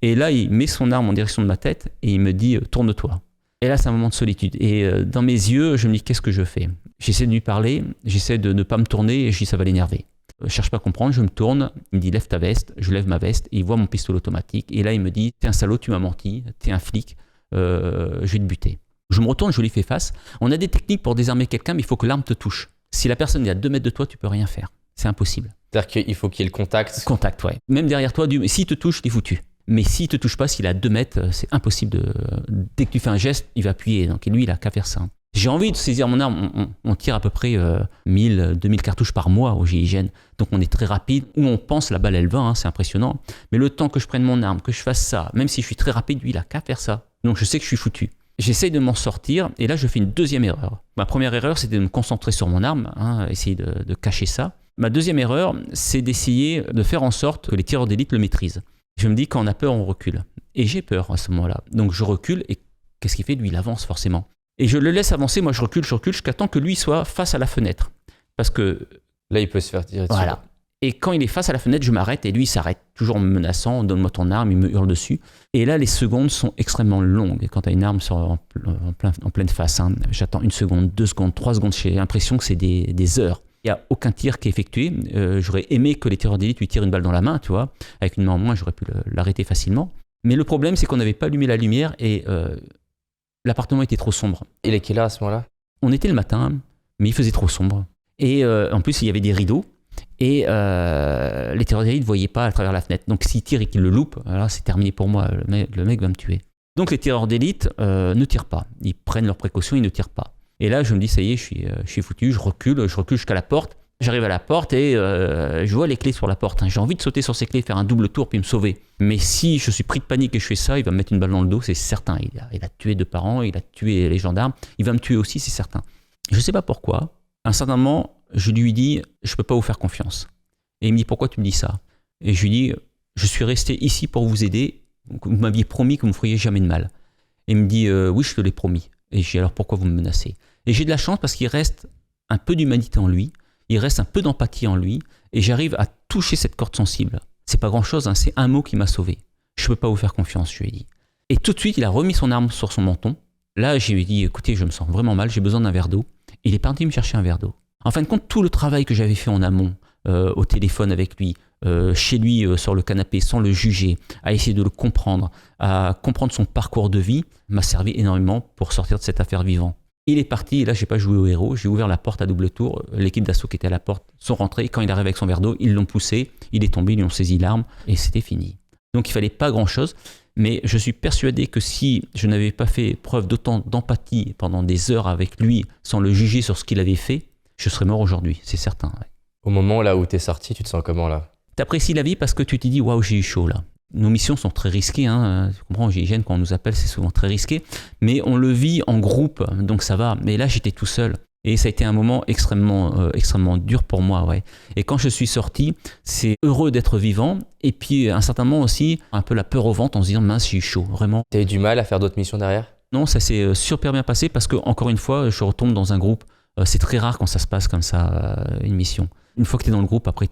Et là, il met son arme en direction de ma tête et il me dit « tourne-toi ». Et là, c'est un moment de solitude. Et dans mes yeux, je me dis « qu'est-ce que je fais ?» J'essaie de lui parler, j'essaie de ne pas me tourner et je dis « ça va l'énerver ». Je ne cherche pas à comprendre, je me tourne, il me dit « lève ta veste ». Je lève ma veste et il voit mon pistolet automatique. Et là, il me dit « t'es un salaud, tu m'as menti, t'es un flic, je vais te buter ». Je me retourne, je lui fais face. On a des techniques pour désarmer quelqu'un, mais il faut que l'arme te touche. Si la personne est à 2 mètres de toi, tu peux rien faire. C'est impossible. C'est-à-dire qu'il faut qu'il y ait le contact. Contact, ouais. Même derrière toi, s'il te touche, il est foutu. Mais s'il te touche pas, s'il est à 2 mètres, c'est impossible dès que tu fais un geste, il va appuyer. Donc lui, il a qu'à faire ça. J'ai envie de saisir mon arme. On tire à peu près 1000, 2000 cartouches par mois au GIGN. Donc on est très rapide. Où on pense, la balle, elle va, c'est impressionnant. Mais le temps que je prenne mon arme, que je fasse ça, même si je suis très rapide, lui, il a qu'à faire ça. Donc je sais que je suis foutu. J'essaye de m'en sortir et là, je fais une deuxième erreur. Ma première erreur, c'était de me concentrer sur mon arme, essayer de cacher ça. Ma deuxième erreur, c'est d'essayer de faire en sorte que les tireurs d'élite le maîtrisent. Je me dis, quand on a peur, on recule. Et j'ai peur à ce moment-là. Donc je recule et qu'est-ce qu'il fait? Lui, il avance forcément. Et je le laisse avancer, moi je recule jusqu'à temps que lui soit face à la fenêtre. Parce que... Là, il peut se faire tirer dessus. Voilà. Et quand il est face à la fenêtre, je m'arrête et lui, il s'arrête, toujours me menaçant, donne-moi ton arme, il me hurle dessus. Et là, les secondes sont extrêmement longues. Et quand tu as une arme en pleine face, j'attends 1 seconde, 2 secondes, 3 secondes, j'ai l'impression que c'est des heures. Il n'y a aucun tir qui est effectué. J'aurais aimé que les tireurs d'élite lui tirent une balle dans la main, tu vois. Avec une main en moins, j'aurais pu l'arrêter facilement. Mais le problème, c'est qu'on n'avait pas allumé la lumière et l'appartement était trop sombre. Il est quelle heure à ce moment-là? On était le matin, mais il faisait trop sombre. Et en plus, il y avait des rideaux. Et les tireurs d'élite ne voyaient pas à travers la fenêtre. Donc s'il tire et qu'il le loupe, alors c'est terminé pour moi. Le mec va me tuer. Donc les tireurs d'élite ne tirent pas. Ils prennent leurs précautions, ils ne tirent pas. Et là, je me dis, ça y est, je suis foutu. Je recule jusqu'à la porte. J'arrive à la porte et je vois les clés sur la porte. J'ai envie de sauter sur ces clés, faire un double tour puis me sauver. Mais si je suis pris de panique et je fais ça, il va me mettre une balle dans le dos, c'est certain. Il a tué 2 parents, il a tué les gendarmes. Il va me tuer aussi, c'est certain. Je ne sais pas pourquoi. À un certain moment, je lui dis, je ne peux pas vous faire confiance. Et il me dit, pourquoi tu me dis ça? Et je lui dis, je suis resté ici pour vous aider. Vous m'aviez promis que vous ne me feriez jamais de mal. Et il me dit, oui, je te l'ai promis. Et je dis, alors pourquoi vous me menacez? Et j'ai de la chance parce qu'il reste un peu d'humanité en lui, il reste un peu d'empathie en lui, et j'arrive à toucher cette corde sensible. C'est pas grand-chose, c'est un mot qui m'a sauvé. Je ne peux pas vous faire confiance, je lui ai dit. Et tout de suite, il a remis son arme sur son menton. Là, je lui ai dit, écoutez, je me sens vraiment mal, j'ai besoin d'un verre d'eau. Il est parti me chercher un verre d'eau. En fin de compte, tout le travail que j'avais fait en amont, au téléphone avec lui, chez lui sur le canapé, sans le juger, à essayer de le comprendre, à comprendre son parcours de vie, m'a servi énormément pour sortir de cette affaire vivant. Il est parti, et là, je n'ai pas joué au héros, j'ai ouvert la porte à double tour, l'équipe d'assaut qui était à la porte sont rentrés, quand il arrive avec son verre d'eau, ils l'ont poussé, il est tombé, ils lui ont saisi l'arme, et c'était fini. Donc il ne fallait pas grand-chose, mais je suis persuadé que si je n'avais pas fait preuve d'autant d'empathie pendant des heures avec lui, sans le juger sur ce qu'il avait fait, je serais mort aujourd'hui, c'est certain. Ouais. Au moment là où tu es sorti, tu te sens comment là? Tu apprécies la vie parce que tu te dis, waouh, j'ai eu chaud là. Nos missions sont très risquées, tu comprends, au GIGN, quand on nous appelle, c'est souvent très risqué, mais on le vit en groupe, donc ça va. Mais là, j'étais tout seul. Et ça a été un moment extrêmement dur pour moi, ouais. Et quand je suis sorti, c'est heureux d'être vivant. Et puis, à un certain moment aussi, un peu la peur au ventre en se disant, mince, j'ai eu chaud, vraiment. T'as eu du mal à faire d'autres missions derrière? Non, ça s'est super bien passé parce que, encore une fois, je retombe dans un groupe. C'est très rare quand ça se passe comme ça, une mission. Une fois que tu es dans le groupe, après,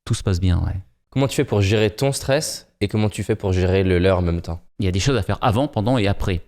tout se passe bien, ouais. Comment tu fais pour gérer ton stress et comment tu fais pour gérer le leur en même temps? Il y a des choses à faire avant, pendant et après.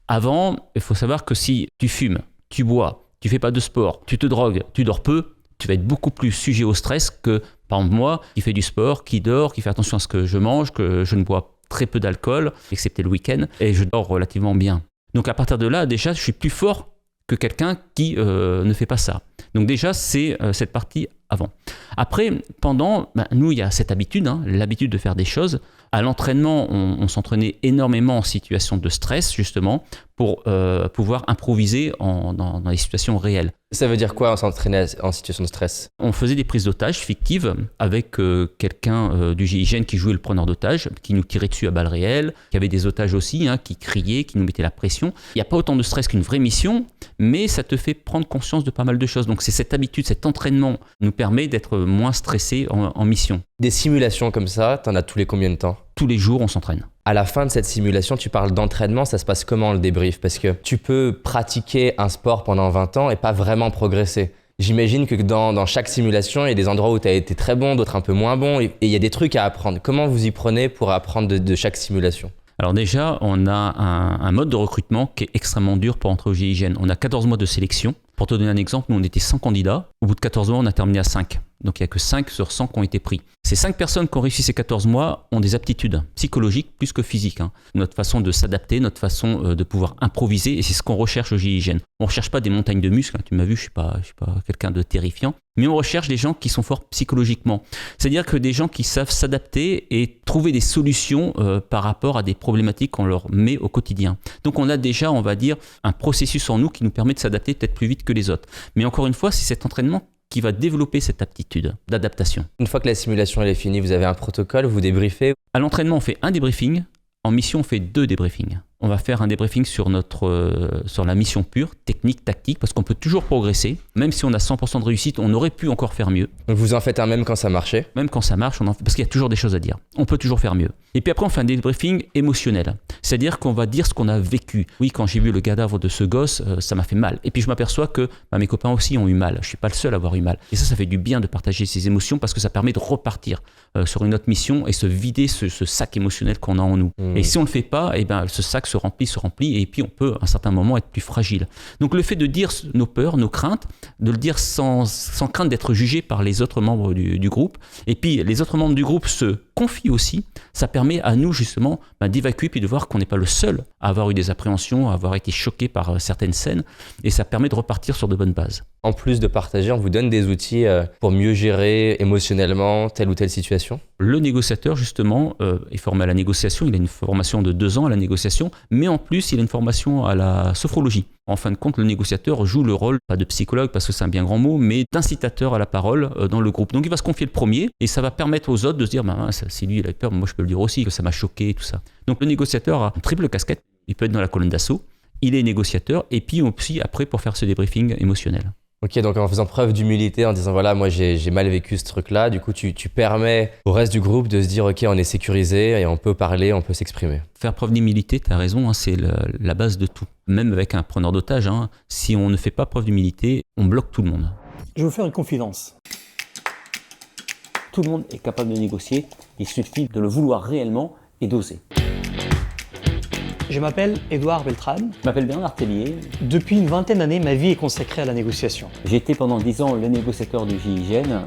Avant, il faut savoir que si tu fumes, tu bois, tu fais pas de sport, tu te drogues, tu dors peu, tu vas être beaucoup plus sujet au stress que, par exemple, moi, qui fais du sport, qui dort, qui fait attention à ce que je mange, que je ne bois très peu d'alcool, excepté le week-end, et je dors relativement bien. Donc à partir de là, déjà, je suis plus fort que quelqu'un qui ne fait pas ça. Donc déjà, c'est cette partie avant. Après, pendant, nous, il y a cette habitude, l'habitude de faire des choses. À l'entraînement, on s'entraînait énormément en situation de stress, justement, pour pouvoir improviser dans des situations réelles. Ça veut dire quoi, on s'entraînait en situation de stress? On faisait des prises d'otages fictives avec quelqu'un du GIGN qui jouait le preneur d'otages, qui nous tirait dessus à balles réelles, qui avait des otages aussi, qui criaient, qui nous mettaient la pression. Il n'y a pas autant de stress qu'une vraie mission, mais ça te fait prendre conscience de pas mal de choses. Donc c'est cette habitude, cet entraînement nous permet d'être moins stressé en mission. Des simulations comme ça, t'en as tous les combien de temps? Tous les jours, on s'entraîne. À la fin de cette simulation, tu parles d'entraînement, ça se passe comment le débrief? Parce que tu peux pratiquer un sport pendant 20 ans et pas vraiment progresser. J'imagine que dans chaque simulation, il y a des endroits où tu as été très bon, d'autres un peu moins bon, et il y a des trucs à apprendre. Comment vous y prenez pour apprendre de chaque simulation? Alors déjà, on a un mode de recrutement qui est extrêmement dur pour entrer au GIGN. On a 14 mois de sélection. Pour te donner un exemple, nous on était 100 candidats. Au bout de 14 mois, on a terminé à 5. Donc il n'y a que 5 sur 100 qui ont été pris. Ces 5 personnes qui ont réussi ces 14 mois ont des aptitudes psychologiques plus que physiques. Notre façon de s'adapter, notre façon de pouvoir improviser, et c'est ce qu'on recherche au GIGN. On ne recherche pas des montagnes de muscles, tu m'as vu, je suis pas quelqu'un de terrifiant, mais on recherche des gens qui sont forts psychologiquement. C'est-à-dire que des gens qui savent s'adapter et trouver des solutions par rapport à des problématiques qu'on leur met au quotidien. Donc on a déjà, on va dire, un processus en nous qui nous permet de s'adapter peut-être plus vite que les autres. Mais encore une fois, c'est cet entraînement qui va développer cette aptitude d'adaptation. Une fois que la simulation elle est finie, vous avez un protocole, vous débriefez? À l'entraînement, on fait un débriefing. En mission, on fait 2 débriefings. On va faire un débriefing sur la mission pure, technique, tactique, parce qu'on peut toujours progresser. Même si on a 100% de réussite, on aurait pu encore faire mieux. Donc vous en faites un même quand ça marchait? Même quand ça marche, parce qu'il y a toujours des choses à dire. On peut toujours faire mieux. Et puis après, on fait un débriefing émotionnel. C'est-à-dire qu'on va dire ce qu'on a vécu. Oui, quand j'ai vu le cadavre de ce gosse, ça m'a fait mal. Et puis je m'aperçois que mes copains aussi ont eu mal. Je ne suis pas le seul à avoir eu mal. Et ça fait du bien de partager ces émotions parce que ça permet de repartir sur une autre mission et se vider ce sac émotionnel qu'on a en nous. Et si on ne le fait pas, ce sac se remplit, et puis on peut à un certain moment être plus fragile. Donc le fait de dire nos peurs, nos craintes, de le dire sans crainte d'être jugé par les autres membres du groupe, et puis les autres membres du groupe se confient aussi, ça permet à nous justement d'évacuer puis de voir qu'on n'est pas le seul à avoir eu des appréhensions, à avoir été choqué par certaines scènes, et ça permet de repartir sur de bonnes bases. En plus de partager, on vous donne des outils pour mieux gérer émotionnellement telle ou telle situation? Le négociateur, justement, est formé à la négociation. Il a une formation de 2 ans à la négociation, mais en plus, il a une formation à la sophrologie. En fin de compte, le négociateur joue le rôle, pas de psychologue parce que c'est un bien grand mot, mais d'incitateur à la parole dans le groupe. Donc il va se confier le premier et ça va permettre aux autres de se dire si lui il a peur, moi je peux le dire aussi, que ça m'a choqué, tout ça. Donc le négociateur a une triple casquette. Il peut être dans la colonne d'assaut, il est négociateur et puis aussi après pour faire ce débriefing émotionnel. Ok, donc en faisant preuve d'humilité, en disant voilà, moi j'ai mal vécu ce truc-là, du coup tu permets au reste du groupe de se dire ok, on est sécurisé et on peut parler, on peut s'exprimer. Faire preuve d'humilité, tu as raison, c'est la base de tout. Même avec un preneur d'otage, si on ne fait pas preuve d'humilité, on bloque tout le monde. Je vais vous faire une confidence. Tout le monde est capable de négocier, il suffit de le vouloir réellement et d'oser. Je m'appelle Édouard Beltrame. Je m'appelle Bernard Tellier. Depuis une vingtaine d'années, ma vie est consacrée à la négociation. J'ai été pendant 10 ans le négociateur du GIGN.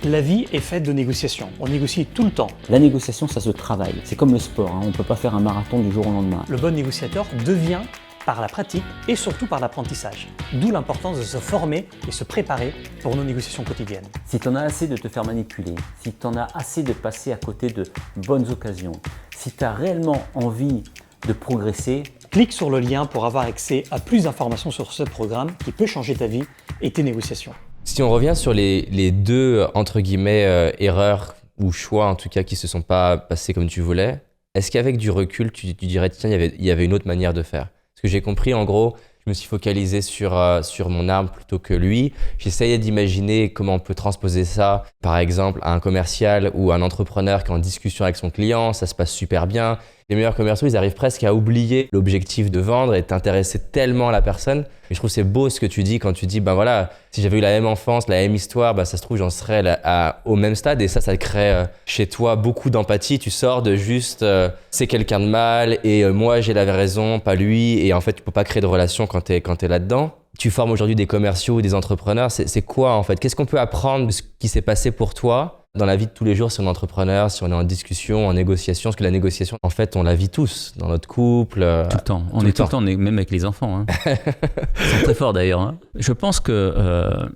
La vie est faite de négociations. On négocie tout le temps. La négociation, ça se travaille. C'est comme le sport, on ne peut pas faire un marathon du jour au lendemain. Le bon négociateur devient par la pratique et surtout par l'apprentissage. D'où l'importance de se former et se préparer pour nos négociations quotidiennes. Si tu en as assez de te faire manipuler, si tu en as assez de passer à côté de bonnes occasions, si tu as réellement envie de progresser, clique sur le lien pour avoir accès à plus d'informations sur ce programme qui peut changer ta vie et tes négociations. Si on revient sur les 2 entre guillemets erreurs ou choix en tout cas qui se sont pas passés comme tu voulais, est-ce qu'avec du recul tu dirais tiens il y avait une autre manière de faire? Ce que j'ai compris, en gros, je me suis focalisé sur mon arme plutôt que lui. J'essayais d'imaginer comment on peut transposer ça, par exemple, à un commercial ou un entrepreneur qui est en discussion avec son client. Ça se passe super bien. Les meilleurs commerciaux, ils arrivent presque à oublier l'objectif de vendre et t'intéresser tellement à la personne. Et je trouve que c'est beau ce que tu dis quand tu dis, si j'avais eu la même enfance, la même histoire, ça se trouve, j'en serais au même stade. Et ça crée chez toi beaucoup d'empathie. Tu sors de juste, c'est quelqu'un de mal et moi, j'ai la raison, pas lui. Et en fait, tu peux pas créer de relation quand t'es là-dedans. Tu formes aujourd'hui des commerciaux ou des entrepreneurs. C'est quoi en fait? Qu'est-ce qu'on peut apprendre de ce qui s'est passé pour toi dans la vie de tous les jours si on est entrepreneur, si on est en discussion, en négociation? Parce que la négociation, en fait, on la vit tous dans notre couple. Tout le temps. On est tout le temps, même avec les enfants. Ils sont très forts d'ailleurs. Je pense que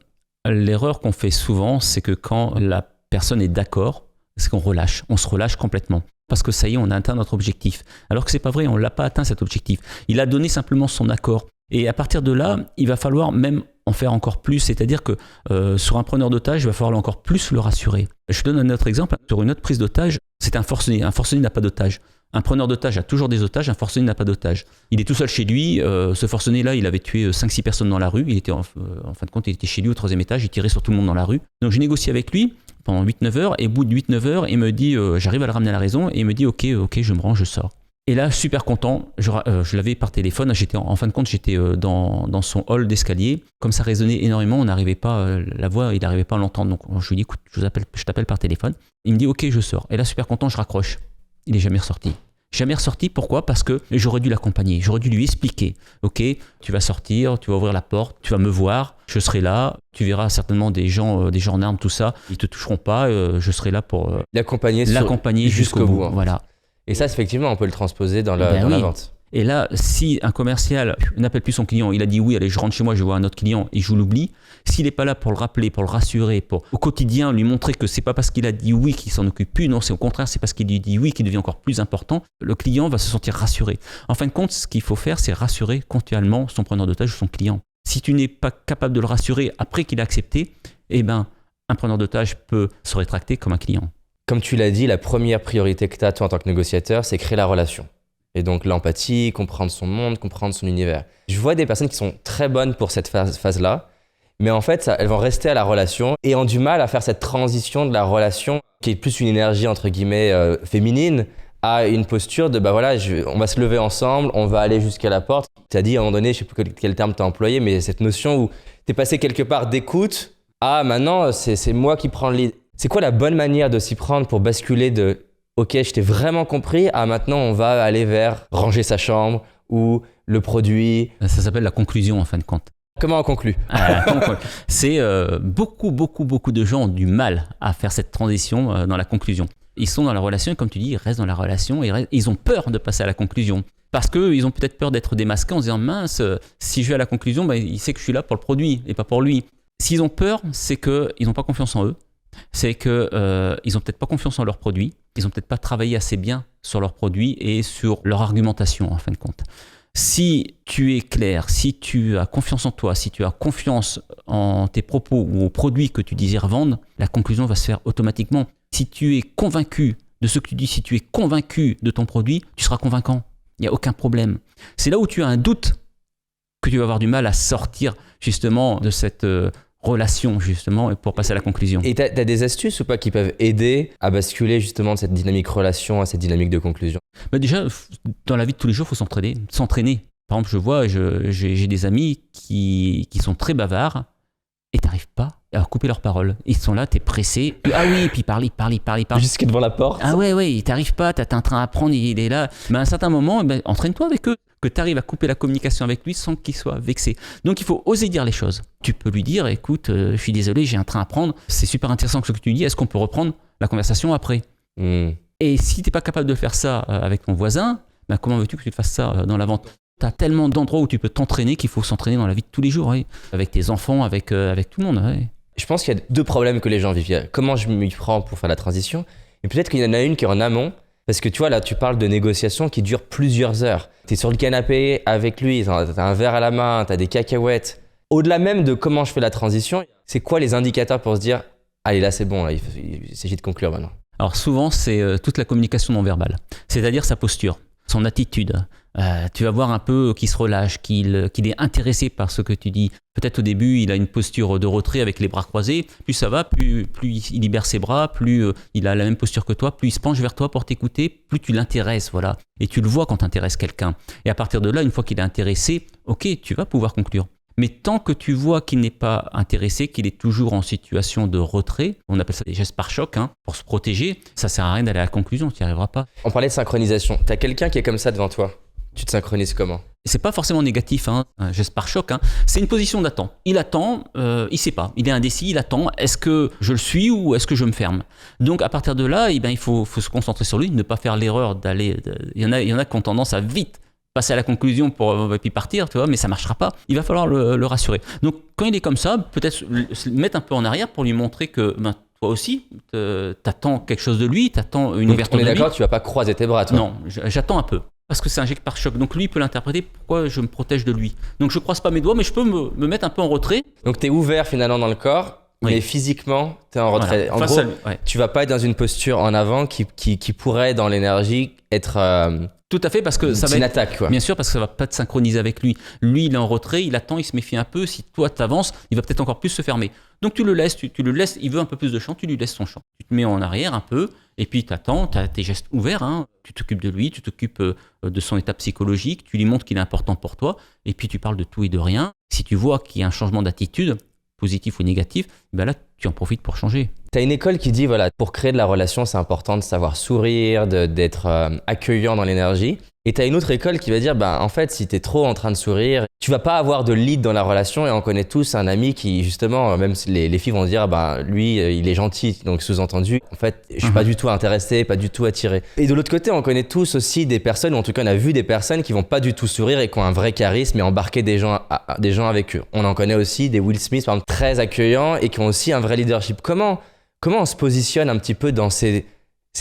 l'erreur qu'on fait souvent, c'est que quand la personne est d'accord, c'est qu'on relâche. On se relâche complètement. Parce que ça y est, on a atteint notre objectif. Alors que c'est pas vrai, on l'a pas atteint cet objectif. Il a donné simplement son accord. Et à partir de là, il va falloir même en faire encore plus. C'est-à-dire que sur un preneur d'otage, il va falloir encore plus le rassurer. Je donne un autre exemple. Sur une autre prise d'otage, c'est un forcené. Un forcené n'a pas d'otage. Un preneur d'otage a toujours des otages, un forcené n'a pas d'otage. Il est tout seul chez lui. Ce forcené-là, il avait tué 5-6 personnes dans la rue. Il était en fin de compte, il était chez lui au 3e étage. Il tirait sur tout le monde dans la rue. Donc je négocie avec lui pendant 8-9 heures. Et au bout de 8-9 heures, il me dit, j'arrive à le ramener à la raison. Et il me dit, ok, je me range, je sors. Et là, super content, je l'avais par téléphone, en fin de compte, j'étais dans son hall d'escalier. Comme ça résonnait énormément, on n'arrivait pas, la voix, il n'arrivait pas à l'entendre. Donc je lui dis, écoute, je t'appelle par téléphone. Il me dit, ok, je sors. Et là, super content, je raccroche. Il n'est jamais ressorti. Jamais ressorti, pourquoi? Parce que j'aurais dû l'accompagner, j'aurais dû lui expliquer. Ok, tu vas sortir, tu vas ouvrir la porte, tu vas me voir, je serai là, tu verras certainement des gens en armes, tout ça, ils te toucheront pas, je serai là pour l'accompagner jusqu'au bout. Voilà. Et ça, effectivement, on peut le transposer dans la vente. Et là, si un commercial n'appelle plus son client, il a dit oui, allez, je rentre chez moi, je vais voir un autre client et je l'oublie, s'il n'est pas là pour le rappeler, pour le rassurer, pour au quotidien lui montrer que c'est pas parce qu'il a dit oui qu'il s'en occupe plus, non, c'est au contraire, c'est parce qu'il lui dit oui qu'il devient encore plus important, le client va se sentir rassuré. En fin de compte, ce qu'il faut faire, c'est rassurer continuellement son preneur d'otage ou son client. Si tu n'es pas capable de le rassurer après qu'il a accepté, eh ben, un preneur d'otage peut se rétracter comme un client. Comme tu l'as dit, la première priorité que tu as toi en tant que négociateur, c'est créer la relation. Et donc l'empathie, comprendre son monde, comprendre son univers. Je vois des personnes qui sont très bonnes pour cette phase-là, mais en fait, elles vont rester à la relation et ont du mal à faire cette transition de la relation, qui est plus une énergie entre guillemets féminine, à une posture de on va se lever ensemble, on va aller jusqu'à la porte. Tu as dit à un moment donné, je ne sais plus quel terme tu as employé, mais cette notion où tu es passé quelque part d'écoute à maintenant, c'est moi qui prends le lead. C'est quoi la bonne manière de s'y prendre pour basculer de ok, je t'ai vraiment compris, maintenant on va aller vers ranger sa chambre ou le produit. Ça s'appelle la conclusion en fin de compte. Comment on conclut? C'est beaucoup de gens ont du mal à faire cette transition dans la conclusion. Ils sont dans la relation et comme tu dis, ils restent dans la relation et ils ont peur de passer à la conclusion. Parce qu'ils ont peut-être peur d'être démasqués en se disant mince, si je vais à la conclusion, il sait que je suis là pour le produit et pas pour lui. S'ils ont peur, c'est qu'ils n'ont pas confiance en eux. C'est qu'ils n'ont peut-être pas confiance en leurs produits, ils n'ont peut-être pas travaillé assez bien sur leurs produits et sur leur argumentation en fin de compte. Si tu es clair, si tu as confiance en toi, si tu as confiance en tes propos ou aux produits que tu désires vendre, la conclusion va se faire automatiquement. Si tu es convaincu de ce que tu dis, si tu es convaincu de ton produit, tu seras convaincant. Il n'y a aucun problème. C'est là où tu as un doute que tu vas avoir du mal à sortir justement de cette relation justement pour passer à la conclusion. Et t'as des astuces ou pas qui peuvent aider à basculer justement de cette dynamique relation à cette dynamique de conclusion? Déjà, dans la vie de tous les jours, il faut s'entraîner. Par exemple, j'ai des amis qui sont très bavards et t'arrives pas à couper leurs paroles. Ils sont là, t'es pressé. Ah oui, et puis il parle. Jusque devant la porte. Ah ouais, il t'arrive pas, t'as un train à prendre, il est là. Mais à un certain moment, entraîne-toi avec eux. Que tu arrives à couper la communication avec lui sans qu'il soit vexé. Donc il faut oser dire les choses. Tu peux lui dire, écoute, je suis désolé, j'ai un train à prendre, c'est super intéressant ce que tu dis, est-ce qu'on peut reprendre la conversation après? Et si tu n'es pas capable de faire ça avec ton voisin, comment veux-tu que tu fasses ça dans la vente? Tu as tellement d'endroits où tu peux t'entraîner qu'il faut s'entraîner dans la vie de tous les jours, oui. Avec tes enfants, avec tout le monde. Oui. Je pense qu'il y a deux problèmes que les gens vivent. Comment je m'y prends pour faire la transition? Et peut-être qu'il y en a une qui est en amont. Parce que tu vois, là, tu parles de négociations qui durent plusieurs heures. Tu es sur le canapé avec lui, tu as un verre à la main, tu as des cacahuètes. Au-delà même de comment je fais la transition, c'est quoi les indicateurs pour se dire « Allez, là, c'est bon, là, il s'agit de conclure maintenant ». Alors souvent, c'est toute la communication non verbale, c'est-à-dire sa posture, son attitude. Tu vas voir un peu qu'il se relâche, qu'il est intéressé par ce que tu dis. Peut-être au début, il a une posture de retrait avec les bras croisés. Plus ça va, plus il libère ses bras, plus il a la même posture que toi, plus il se penche vers toi pour t'écouter, plus tu l'intéresses, voilà. Et tu le vois quand tu intéresses quelqu'un. Et à partir de là, une fois qu'il est intéressé, ok, tu vas pouvoir conclure. Mais tant que tu vois qu'il n'est pas intéressé, qu'il est toujours en situation de retrait, on appelle ça des gestes par choc, pour se protéger, ça sert à rien d'aller à la conclusion, tu n'y arriveras pas. On parlait de synchronisation. Tu as quelqu'un qui est comme ça devant toi. Tu te synchronises comment? C'est pas forcément négatif, un geste par choc. C'est une position d'attente. Il attend, il sait pas. Il est indécis, il attend. Est-ce que je le suis ou est-ce que je me ferme? Donc à partir de là, il faut se concentrer sur lui, ne pas faire l'erreur d'aller. Il y en a qui ont tendance à vite passer à la conclusion et puis partir, tu vois, mais ça marchera pas. Il va falloir le rassurer. Donc quand il est comme ça, peut-être se mettre un peu en arrière pour lui montrer que toi aussi, t'attends quelque chose de lui, t'attends une ouverture de lui. On est d'accord, tu vas pas croiser tes bras, toi? Non, j'attends un peu. Parce que c'est un geste par choc. Donc lui, il peut l'interpréter pourquoi je me protège de lui. Donc je croise pas mes doigts, mais je peux me mettre un peu en retrait. Donc tu es ouvert finalement dans le corps, oui. Mais physiquement, tu es en retrait. Voilà. En gros, tu vas pas être dans une posture en avant qui pourrait, dans l'énergie, être... Tout à fait, parce que ça va une attaque, quoi. Bien sûr, parce que ça va pas te synchroniser avec lui. Lui, il est en retrait, il attend, il se méfie un peu. Si toi, t'avances, il va peut-être encore plus se fermer. Donc tu le laisses, tu le laisses, il veut un peu plus de champ, tu lui laisses son champ. Tu te mets en arrière un peu, et puis t'attends, t'as tes gestes ouverts, tu t'occupes de lui, tu t'occupes de son état psychologique, tu lui montres qu'il est important pour toi, et puis tu parles de tout et de rien. Si tu vois qu'il y a un changement d'attitude, positif ou négatif, là, tu en profites pour changer. T'as une école qui dit, voilà, pour créer de la relation, c'est important de savoir sourire, d'être accueillant dans l'énergie. Et t'as une autre école qui va dire, en fait, si t'es trop en train de sourire, tu vas pas avoir de lead dans la relation. Et on connaît tous un ami qui, justement, même si les filles vont dire, lui, il est gentil. Donc, sous-entendu, en fait, je suis pas du tout intéressé, pas du tout attiré. Et de l'autre côté, on connaît tous aussi des personnes, ou en tout cas, on a vu des personnes qui vont pas du tout sourire et qui ont un vrai charisme et embarquer des gens avec eux. On en connaît aussi des Will Smith, par exemple, très accueillants et qui ont aussi un vrai leadership. Comment on se positionne un petit peu dans ces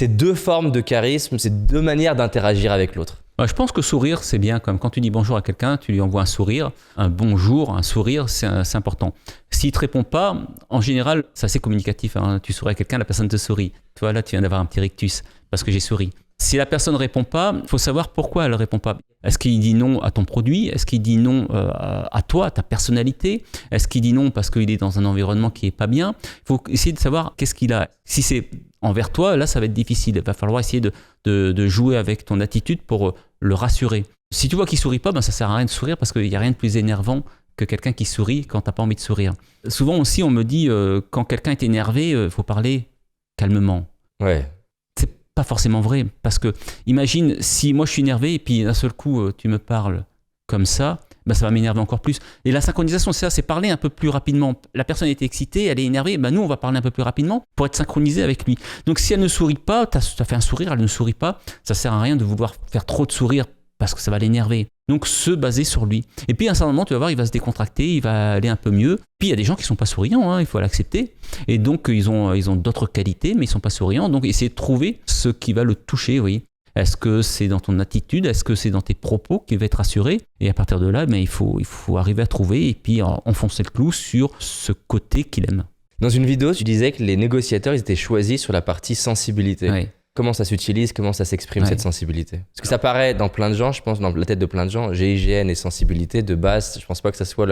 deux formes de charisme, ces deux manières d'interagir avec l'autre? Je pense que sourire, c'est bien. Comme quand tu dis bonjour à quelqu'un, tu lui envoies un sourire, un bonjour, un sourire, c'est important. S'il ne te répond pas, en général, c'est assez communicatif. Tu souris à quelqu'un, la personne te sourit. Tu vois, là, tu viens d'avoir un petit rictus parce que j'ai souri. Si la personne ne répond pas, il faut savoir pourquoi elle ne répond pas. Est-ce qu'il dit non à ton produit? Est-ce qu'il dit non à toi, à ta personnalité? Est-ce qu'il dit non parce qu'il est dans un environnement qui n'est pas bien? Il faut essayer de savoir qu'est-ce qu'il a. Si c'est envers toi, là, ça va être difficile. Il va falloir essayer de jouer avec ton attitude pour le rassurer. Si tu vois qu'il ne sourit pas, ça ne sert à rien de sourire parce qu'il n'y a rien de plus énervant que quelqu'un qui sourit quand tu n'as pas envie de sourire. Souvent aussi, on me dit quand quelqu'un est énervé, il faut parler calmement. Ouais. Pas forcément vrai, parce que imagine si moi je suis énervé et puis d'un seul coup tu me parles comme ça va m'énerver encore plus. Et la synchronisation, c'est parler un peu plus rapidement. La personne est excitée, elle est énervée, nous on va parler un peu plus rapidement pour être synchronisé avec lui. Donc si elle ne sourit pas, t'as fait un sourire, elle ne sourit pas, ça sert à rien de vouloir faire trop de sourires parce que ça va l'énerver. Donc se baser sur lui. Et puis à un certain moment, tu vas voir, il va se décontracter, il va aller un peu mieux. Puis il y a des gens qui ne sont pas souriants, il faut l'accepter. Et donc ils ont d'autres qualités, mais ils ne sont pas souriants. Donc essayer de trouver ce qui va le toucher, oui. Est-ce que c'est dans ton attitude? Est-ce que c'est dans tes propos qu'il va être rassuré? Et à partir de là, il faut arriver à trouver et puis enfoncer le clou sur ce côté qu'il aime. Dans une vidéo, tu disais que les négociateurs ils étaient choisis sur la partie sensibilité. Oui. Comment ça s'utilise, comment ça s'exprime cette sensibilité? Parce que ça paraît dans plein de gens, je pense, dans la tête de plein de gens, GIGN et sensibilité, de base, je pense pas que ça soit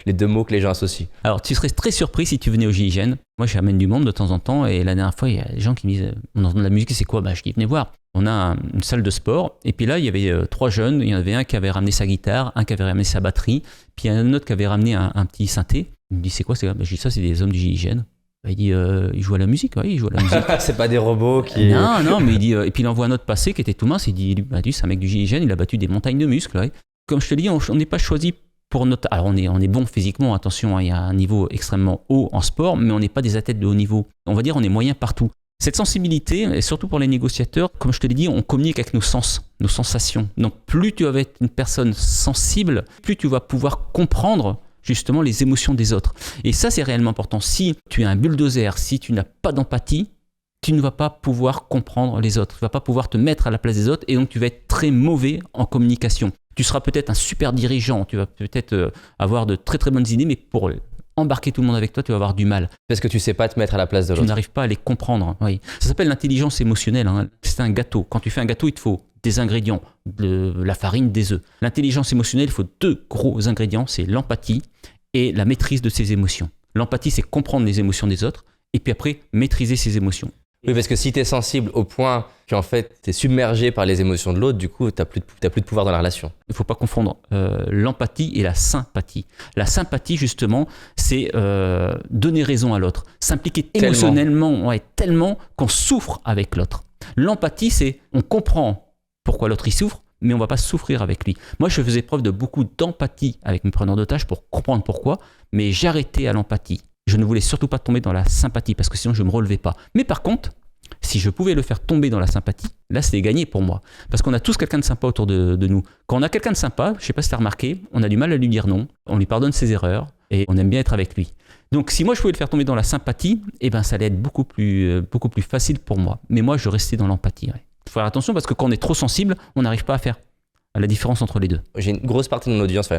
les deux mots que les gens associent. Alors tu serais très surpris si tu venais au GIGN. Moi j'amène du monde de temps en temps et la dernière fois il y a des gens qui me disent on entend de la musique, c'est quoi? Je dis venez voir. On a une salle de sport et puis là il y avait 3 jeunes, il y en avait un qui avait ramené sa guitare, un qui avait ramené sa batterie, puis il y en a un autre qui avait ramené un petit synthé. Il me dit c'est quoi? Je dis ça c'est des hommes du GIGN. Il dit il joue à la musique, oui, il joue à la musique. C'est pas des robots qui... Non, mais il dit... et puis il envoie un autre passé qui était tout mince, il dit c'est un mec du GIGN, il a battu des montagnes de muscles. Ouais. Comme je te dis, on n'est pas choisi pour notre... Alors on est bon physiquement, attention, il y a un niveau extrêmement haut en sport, mais on n'est pas des athlètes de haut niveau. On va dire on est moyen partout. Cette sensibilité, et surtout pour les négociateurs, comme je te l'ai dit, on communique avec nos sens, nos sensations. Donc plus tu vas être une personne sensible, plus tu vas pouvoir comprendre justement les émotions des autres. Et ça, c'est réellement important. Si tu es un bulldozer, si tu n'as pas d'empathie, tu ne vas pas pouvoir comprendre les autres. Tu ne vas pas pouvoir te mettre à la place des autres et donc tu vas être très mauvais en communication. Tu seras peut-être un super dirigeant, tu vas peut-être avoir de très très bonnes idées, mais pour embarquer tout le monde avec toi, tu vas avoir du mal. Parce que tu ne sais pas te mettre à la place de l'autre. Tu n'arrives pas à les comprendre. Oui. Ça s'appelle l'intelligence émotionnelle. C'est un gâteau. Quand tu fais un gâteau, il te faut des ingrédients, de la farine, des œufs. L'intelligence émotionnelle, il faut 2 gros ingrédients, c'est l'empathie et la maîtrise de ses émotions. L'empathie, c'est comprendre les émotions des autres et puis après, maîtriser ses émotions. Oui, parce que si tu es sensible au point qu'en fait, tu es submergé par les émotions de l'autre, du coup, tu n'as plus de pouvoir dans la relation. Il ne faut pas confondre l'empathie et la sympathie. La sympathie, justement, c'est donner raison à l'autre. S'impliquer émotionnellement, tellement qu'on souffre avec l'autre. L'empathie, c'est on comprend pourquoi l'autre y souffre, mais on ne va pas souffrir avec lui. Moi, je faisais preuve de beaucoup d'empathie avec mes preneurs d'otages pour comprendre pourquoi, mais j'arrêtais à l'empathie. Je ne voulais surtout pas tomber dans la sympathie parce que sinon, je ne me relevais pas. Mais par contre, si je pouvais le faire tomber dans la sympathie, là, c'était gagné pour moi. Parce qu'on a tous quelqu'un de sympa autour de nous. Quand on a quelqu'un de sympa, je ne sais pas si tu as remarqué, on a du mal à lui dire non, on lui pardonne ses erreurs et on aime bien être avec lui. Donc, si moi, je pouvais le faire tomber dans la sympathie, ça allait être beaucoup plus facile pour moi. Mais moi, je restais dans l'empathie. Ouais. Il faut faire attention parce que quand on est trop sensible, on n'arrive pas à faire la différence entre les deux. J'ai une grosse partie de mon audience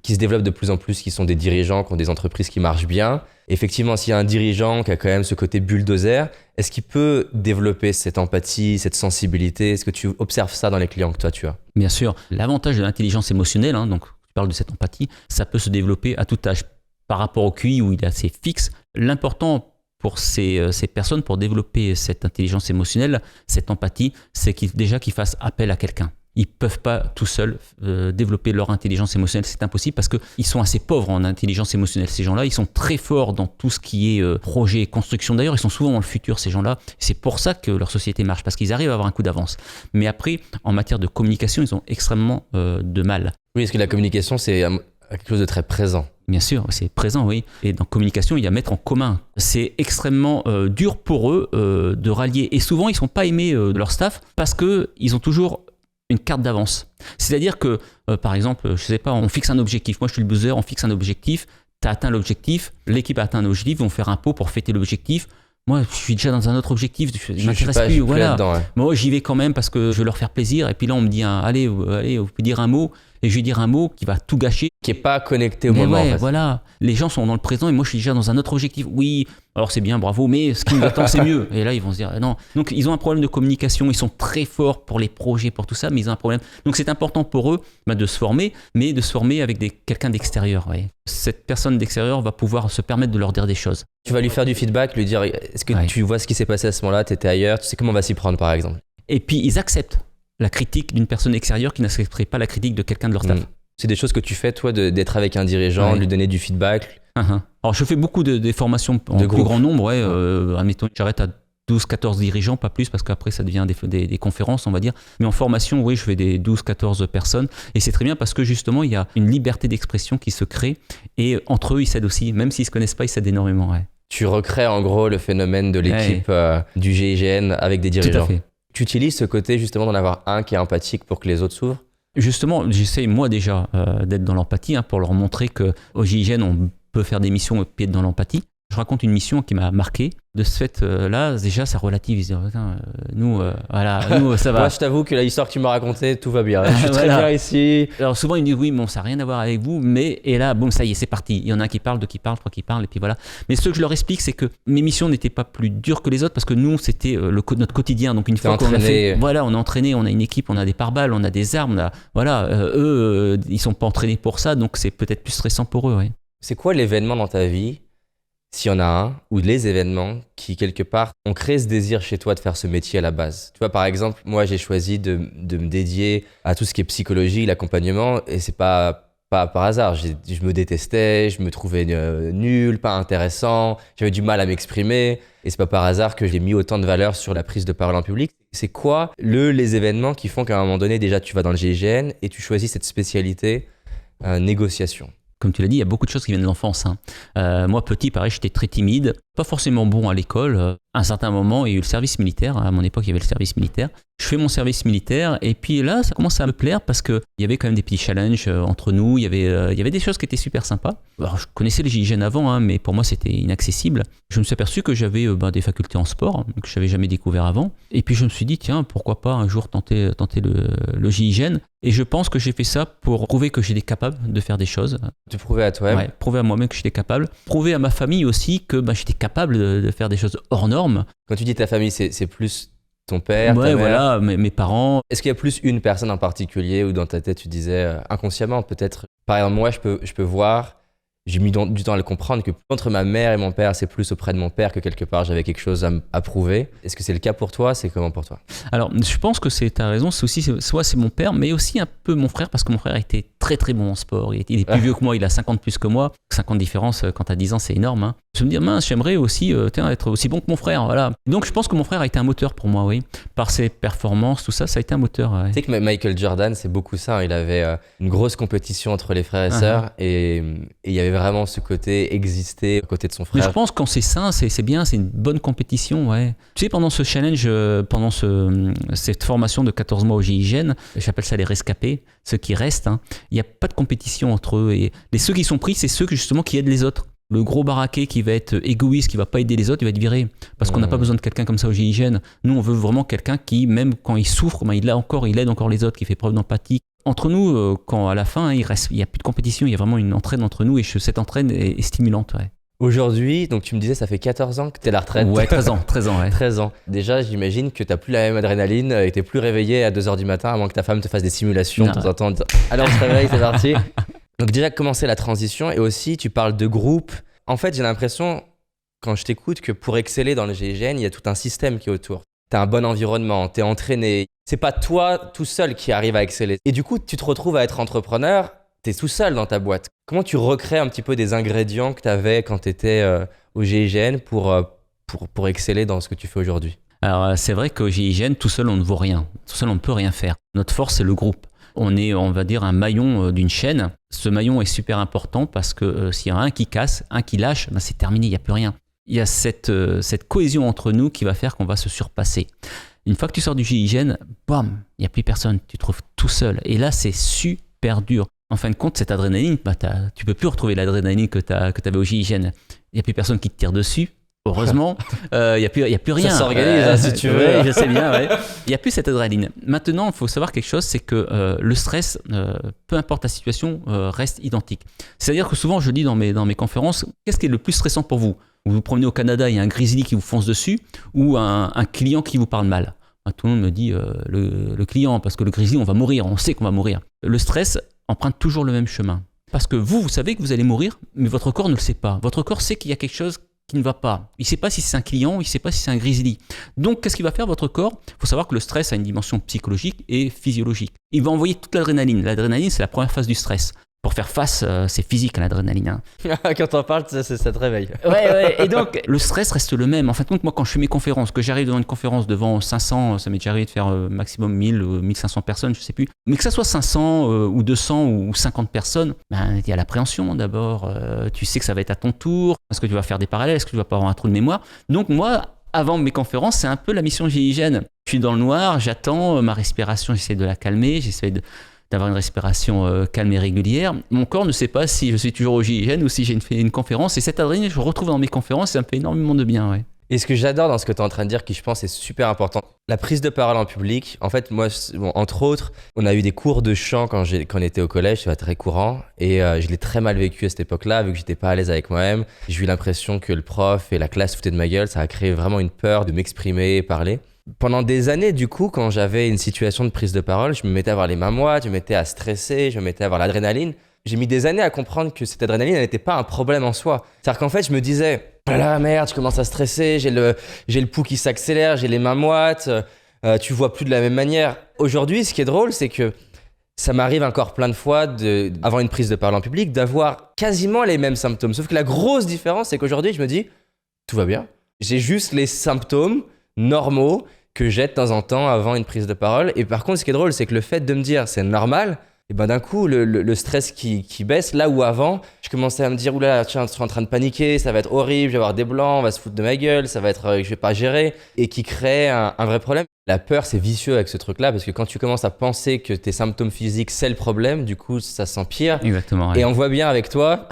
qui se développe de plus en plus, qui sont des dirigeants, qui ont des entreprises qui marchent bien. Effectivement, s'il y a un dirigeant qui a quand même ce côté bulldozer, est-ce qu'il peut développer cette empathie, cette sensibilité? Est-ce que tu observes ça dans les clients que toi tu as? Bien sûr. L'avantage de l'intelligence émotionnelle, donc tu parles de cette empathie, ça peut se développer à tout âge. Par rapport au QI où il est assez fixe, l'important pour ces personnes, pour développer cette intelligence émotionnelle, cette empathie, c'est qu'ils fassent appel à quelqu'un. Ils peuvent pas tout seuls développer leur intelligence émotionnelle, c'est impossible parce qu'ils sont assez pauvres en intelligence émotionnelle. Ces gens-là, ils sont très forts dans tout ce qui est projet et construction. D'ailleurs, ils sont souvent dans le futur, ces gens-là. C'est pour ça que leur société marche, parce qu'ils arrivent à avoir un coup d'avance. Mais après, en matière de communication, ils ont extrêmement de mal. Oui, parce que la communication, c'est quelque chose de très présent. Bien sûr, c'est présent, oui. Et dans communication, il y a mettre en commun. C'est extrêmement dur pour eux de rallier. Et souvent, ils ne sont pas aimés de leur staff parce qu'ils ont toujours une carte d'avance. C'est-à-dire que, par exemple, je sais pas, on fixe un objectif. Moi, je suis le buzzer, on fixe un objectif. Tu as atteint l'objectif, l'équipe a atteint un objectif, ils vont faire un pot pour fêter l'objectif. Moi, je suis déjà dans un autre objectif, je m'intéresse plus. Voilà. Là-dedans, ouais. Moi, j'y vais quand même parce que je veux leur faire plaisir. Et puis là, on me dit, allez, vous pouvez dire un mot. Et je vais dire un mot qui va tout gâcher. Qui n'est pas connecté au moment. Ouais, en fait. Voilà. Les gens sont dans le présent et moi, je suis déjà dans un autre objectif. Oui, alors c'est bien, bravo, mais ce qui nous attend, c'est mieux. Et là, ils vont se dire, non. Donc, ils ont un problème de communication. Ils sont très forts pour les projets, pour tout ça, mais ils ont un problème. Donc, c'est important pour eux de se former, mais de se former avec quelqu'un d'extérieur. Ouais. Cette personne d'extérieur va pouvoir se permettre de leur dire des choses. Tu vas lui faire du feedback, lui dire, est-ce que tu vois ce qui s'est passé à ce moment-là, tu étais ailleurs, tu sais comment on va s'y prendre, par exemple. Et puis, ils acceptent la critique d'une personne extérieure qui n'accepterait pas la critique de quelqu'un de leur staff. C'est des choses que tu fais, toi, d'être avec un dirigeant, de lui donner du feedback. Alors, je fais beaucoup de formations en plus grand nombre. Admettons, j'arrête à 12-14 dirigeants, pas plus, parce qu'après, ça devient des conférences, on va dire. Mais en formation, oui, je fais des 12-14 personnes. Et c'est très bien parce que, justement, il y a une liberté d'expression qui se crée. Et entre eux, ils s'aident aussi. Même s'ils ne se connaissent pas, ils s'aident énormément. Ouais. Tu recrées, en gros, le phénomène de l'équipe du GIGN avec des dirigeants. Tout à fait. Tu utilises ce côté, justement, d'en avoir un qui est empathique pour que les autres s'ouvrent? Justement, j'essaye moi déjà d'être dans l'empathie pour leur montrer qu'au GIGN, on peut faire des missions au pied dans l'empathie. Je raconte une mission qui m'a marqué. De ce fait-là, déjà, ça relativise. Nous, ça va. Moi, je t'avoue que l'histoire que tu m'as racontée, tout va bien. Je suis très bien ici. Alors souvent, ils me disent, oui, bon, ça n'a rien à voir avec vous. Et là, bon, ça y est, c'est parti. Il y en a un qui parle, deux qui parlent, trois qui parlent, et puis voilà. Mais ce que je leur explique, c'est que mes missions n'étaient pas plus dures que les autres parce que nous, c'était notre quotidien. Donc une fois qu'on a fait, on est entraîné, on a une équipe, on a des pare-balles, on a des armes. Eux, ils sont pas entraînés pour ça, donc c'est peut-être plus stressant pour eux. Ouais. C'est quoi l'événement dans ta vie, s'il y en a un, ou les événements qui, quelque part, ont créé ce désir chez toi de faire ce métier à la base? Tu vois, par exemple, moi, j'ai choisi de me dédier à tout ce qui est psychologie, l'accompagnement, et c'est pas par hasard. Je me détestais, je me trouvais nul, pas intéressant, j'avais du mal à m'exprimer, et c'est pas par hasard que j'ai mis autant de valeur sur la prise de parole en public. C'est quoi les événements qui font qu'à un moment donné, déjà, tu vas dans le GIGN et tu choisis cette spécialité négociation? Comme tu l'as dit, il y a beaucoup de choses qui viennent de l'enfance. Moi, petit, pareil, j'étais très timide, pas forcément bon à l'école. À un certain moment, il y a eu le service militaire. À mon époque, il y avait le service militaire. Je fais mon service militaire et puis là, ça commence à me plaire parce qu'il y avait quand même des petits challenges entre nous. Il y avait des choses qui étaient super sympas. Alors, je connaissais le GIGN avant, mais pour moi, c'était inaccessible. Je me suis aperçu que j'avais des facultés en sport que je n'avais jamais découvert avant. Et puis, je me suis dit, tiens, pourquoi pas un jour tenter le GIGN. Et je pense que j'ai fait ça pour prouver que j'étais capable de faire des choses. Tu prouvais à toi-même? Ouais, prouver à moi-même que j'étais capable. Prouver à ma famille aussi que j'étais capable de faire des choses hors normes. Quand tu dis ta famille, c'est plus ton père, ta mère? Voilà, mes parents. Est-ce qu'il y a plus une personne en particulier où dans ta tête tu disais inconsciemment peut-être? Par exemple, moi, je peux voir, j'ai mis du temps à le comprendre, que entre ma mère et mon père, c'est plus auprès de mon père que quelque part j'avais quelque chose à prouver. Est-ce que c'est le cas pour toi? C'est comment pour toi? Alors, je pense que t'as raison, soit c'est mon père, mais aussi un peu mon frère, parce que mon frère était très très bon en sport. Il est plus vieux que moi, il a 50 plus que moi. 50 différences quand t'as 10 ans, c'est énorme. Je me dis, mince, j'aimerais aussi être aussi bon que mon frère. Voilà. Donc, je pense que mon frère a été un moteur pour moi, oui. Par ses performances, tout ça, ça a été un moteur. Ouais. Tu sais que Michael Jordan, c'est beaucoup ça. Il avait une grosse compétition entre les frères et sœurs et il y avait vraiment ce côté exister à côté de son frère. Mais je pense que quand c'est sain, c'est bien, c'est une bonne compétition. Ouais. Tu sais, pendant ce challenge, pendant cette formation de 14 mois au GIGN, j'appelle ça les rescapés, ceux qui restent, il n'y a pas de compétition entre eux. Et ceux qui sont pris, c'est ceux justement qui aident les autres. Le gros baraquet qui va être égoïste, qui va pas aider les autres, il va être viré. Parce qu'on n'a pas besoin de quelqu'un comme ça au GIGN. Nous, on veut vraiment quelqu'un qui, même quand il souffre, il aide encore les autres, qui fait preuve d'empathie. Entre nous, quand à la fin, il n'y a plus de compétition, il y a vraiment une entraide entre nous et cette entraide est stimulante. Ouais. Aujourd'hui, donc tu me disais, ça fait 14 ans que tu es à la retraite. Ouais, 13 ans. Ouais. 13 ans. Déjà, j'imagine que tu n'as plus la même adrénaline et tu n'es plus réveillé à 2h du matin avant que ta femme te fasse des simulations de temps en temps. Alors, on se réveille, c'est parti. Donc déjà, commencer la transition et aussi, tu parles de groupe. En fait, j'ai l'impression, quand je t'écoute, que pour exceller dans le GIGN, il y a tout un système qui est autour. Tu as un bon environnement, tu es entraîné, C'est pas toi tout seul qui arrive à exceller. Et du coup, tu te retrouves à être entrepreneur, t'es tout seul dans ta boîte. Comment tu recrées un petit peu des ingrédients que t'avais quand t'étais au GIGN pour exceller dans ce que tu fais aujourd'hui? Alors, c'est vrai qu'au GIGN, tout seul, on ne vaut rien. Tout seul, on ne peut rien faire. Notre force, c'est le groupe. On est, on va dire, un maillon d'une chaîne. Ce maillon est super important parce que s'il y en a un qui casse, un qui lâche, ben c'est terminé, il n'y a plus rien. Il y a cette cohésion entre nous qui va faire qu'on va se surpasser. Une fois que tu sors du GIGN, bam, il n'y a plus personne, tu te trouves tout seul. Et là, c'est super dur. En fin de compte, cette adrénaline, bah, tu ne peux plus retrouver l'adrénaline que tu avais au GIGN. Il n'y a plus personne qui te tire dessus. Heureusement, il n'y a plus rien. Ça s'organise, si tu veux. Ouais, je sais bien, ouais. Il n'y a plus cette adrénaline. Maintenant, il faut savoir quelque chose, c'est que le stress, peu importe la situation, reste identique. C'est-à-dire que souvent, je dis dans mes conférences, qu'est-ce qui est le plus stressant pour vous? Vous vous promenez au Canada, il y a un grizzly qui vous fonce dessus, ou un client qui vous parle mal. Tout le monde me dit le client, parce que le grizzly, on va mourir, on sait qu'on va mourir. Le stress emprunte toujours le même chemin. Parce que vous savez que vous allez mourir, mais votre corps ne le sait pas. Votre corps sait qu'il y a quelque chose qui ne va pas. Il ne sait pas si c'est un client, il ne sait pas si c'est un grizzly. Donc, qu'est-ce qu'il va faire votre corps? Il faut savoir que le stress a une dimension psychologique et physiologique. Il va envoyer toute l'adrénaline. L'adrénaline, c'est la première phase du stress. Pour faire face, c'est physique à l'adrénaline. Hein. Quand on parle, ça te réveille. Ouais. Et donc, le stress reste le même. En fin de compte, moi, quand je fais mes conférences, que j'arrive devant une conférence devant 500, ça m'est déjà arrivé de faire maximum 1000 ou 1500 personnes, je sais plus. Mais que ça soit 500 ou 200 ou 50 personnes, ben, il y a l'appréhension d'abord. Tu sais que ça va être à ton tour. Est-ce que tu vas faire des parallèles? Est-ce que tu vas pas avoir un trou de mémoire? Donc, moi, avant mes conférences, c'est un peu la mission GIGN. Je suis dans le noir, j'attends ma respiration, j'essaie de la calmer, j'essaie d'avoir une respiration calme et régulière. Mon corps ne sait pas si je suis toujours au GIGN ou si j'ai fait une conférence. Et cette adrénaline, je retrouve dans mes conférences, ça me fait énormément de bien. Ouais. Et ce que j'adore dans ce que tu es en train de dire, qui je pense est super important, la prise de parole en public. En fait, moi, entre autres, on a eu des cours de chant quand on était au collège, c'est très courant. Et je l'ai très mal vécu à cette époque-là, vu que j'étais pas à l'aise avec moi-même. J'ai eu l'impression que le prof et la classe foutaient de ma gueule. Ça a créé vraiment une peur de m'exprimer et parler. Pendant des années, du coup, quand j'avais une situation de prise de parole, je me mettais à avoir les mains moites, je me mettais à stresser, je me mettais à avoir l'adrénaline. J'ai mis des années à comprendre que cette adrénaline, elle n'était pas un problème en soi. C'est-à-dire qu'en fait, je me disais, oh là là, merde, je commence à stresser, j'ai le pouls qui s'accélère, j'ai les mains moites, tu vois plus de la même manière. Aujourd'hui, ce qui est drôle, c'est que ça m'arrive encore plein de fois, avant une prise de parole en public, d'avoir quasiment les mêmes symptômes. Sauf que la grosse différence, c'est qu'aujourd'hui, je me dis, tout va bien. J'ai juste les symptômes normaux que j'ai de temps en temps avant une prise de parole. Et par contre, ce qui est drôle, c'est que le fait de me dire c'est normal, et ben d'un coup, le stress qui baisse, là où avant, je commençais à me dire, oula, tiens, je suis en train de paniquer, ça va être horrible, je vais avoir des blancs, on va se foutre de ma gueule, ça va être, je vais pas gérer, et qui crée un vrai problème. La peur, c'est vicieux avec ce truc-là, parce que quand tu commences à penser que tes symptômes physiques, c'est le problème, du coup, ça s'empire. Exactement. Ouais. Et on voit bien avec toi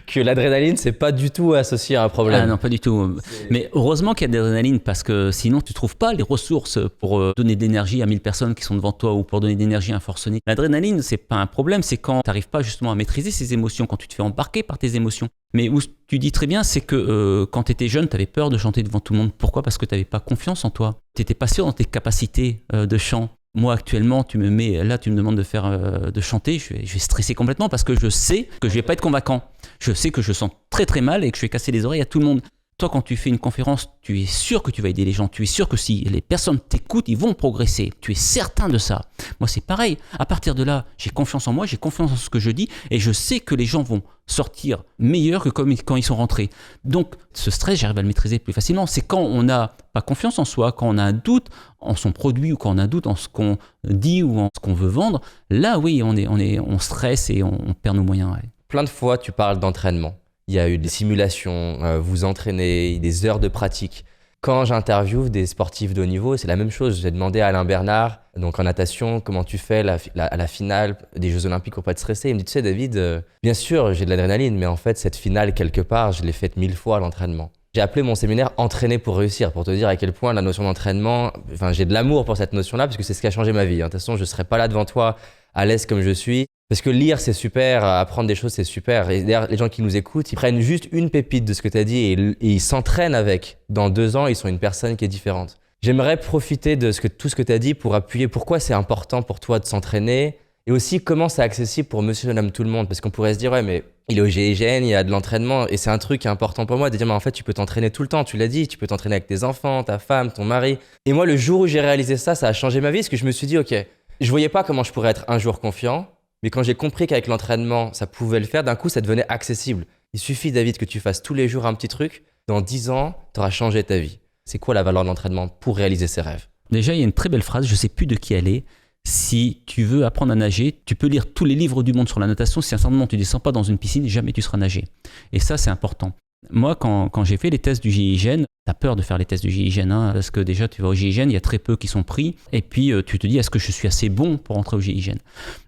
que l'adrénaline, c'est pas du tout associé à un problème. Ah non, pas du tout. Mais heureusement qu'il y a de l'adrénaline, parce que sinon, tu trouves pas les ressources pour donner de l'énergie à 1000 personnes qui sont devant toi ou pour donner de l'énergie à un forcené. L'adrénaline, c'est pas un problème, c'est quand tu n'arrives pas justement à maîtriser ces émotions, quand tu te fais embarquer par tes émotions. Mais où tu dis très bien, c'est que quand tu étais jeune, tu avais peur de chanter devant tout le monde. Pourquoi? Parce que tu n'avais pas confiance en toi. Tu n'étais pas sûr dans tes capacités de chant. Moi, actuellement, tu me demandes de chanter, je vais stresser complètement parce que je sais que je vais pas être convaincant. Je sais que je sens très très mal et que je vais casser les oreilles à tout le monde. Toi, quand tu fais une conférence, tu es sûr que tu vas aider les gens. Tu es sûr que si les personnes t'écoutent, ils vont progresser. Tu es certain de ça. Moi, c'est pareil. À partir de là, j'ai confiance en moi, j'ai confiance en ce que je dis et je sais que les gens vont sortir meilleurs que quand ils sont rentrés. Donc, ce stress, j'arrive à le maîtriser plus facilement. C'est quand on n'a pas confiance en soi, quand on a un doute en son produit ou quand on a un doute en ce qu'on dit ou en ce qu'on veut vendre. Là, oui, on stresse et on perd nos moyens. Ouais. Plein de fois, tu parles d'entraînement. Il y a eu des simulations, vous entraînez, des heures de pratique. Quand j'interviewe des sportifs de haut niveau, c'est la même chose. J'ai demandé à Alain Bernard, donc en natation, comment tu fais à la finale des Jeux Olympiques pour pas te stresser. Il me dit, tu sais David, bien sûr j'ai de l'adrénaline, mais en fait cette finale quelque part, je l'ai faite 1000 fois à l'entraînement. J'ai appelé mon séminaire « Entraîner pour réussir » pour te dire à quel point la notion d'entraînement, j'ai de l'amour pour cette notion-là parce que c'est ce qui a changé ma vie. De toute façon, je serais pas là devant toi à l'aise comme je suis. Parce que lire, c'est super, apprendre des choses, c'est super. Et d'ailleurs, les gens qui nous écoutent, ils prennent juste une pépite de ce que tu as dit et ils s'entraînent avec. Dans 2 ans, ils sont une personne qui est différente. J'aimerais profiter de tout ce que tu as dit pour appuyer pourquoi c'est important pour toi de s'entraîner et Et aussi, comment c'est accessible pour monsieur et madame tout le monde? Parce qu'on pourrait se dire, ouais, mais il est au GIGN, il y a de l'entraînement. Et c'est un truc qui est important pour moi de dire, mais en fait, tu peux t'entraîner tout le temps. Tu l'as dit, tu peux t'entraîner avec tes enfants, ta femme, ton mari. Et moi, le jour où j'ai réalisé ça, ça a changé ma vie parce que je me suis dit, ok, je voyais pas comment je pourrais être un jour confiant. Mais quand j'ai compris qu'avec l'entraînement, ça pouvait le faire, d'un coup, ça devenait accessible. Il suffit, David, que tu fasses tous les jours un petit truc. Dans 10 ans, tu auras changé ta vie. C'est quoi la valeur de l'entraînement pour réaliser ses rêves? Déjà, il y a une très belle phrase, je ne sais plus de qui elle est. Si tu veux apprendre à nager, tu peux lire tous les livres du monde sur la natation. Si à un certain moment tu ne descends pas dans une piscine, jamais tu seras nager. Et ça, c'est important. Moi, quand j'ai fait les tests du GIGN, tu as peur de faire les tests du GIGN, hein, parce que déjà, tu vas au GIGN, il y a très peu qui sont pris. Et puis, tu te dis, est-ce que je suis assez bon pour rentrer au GIGN?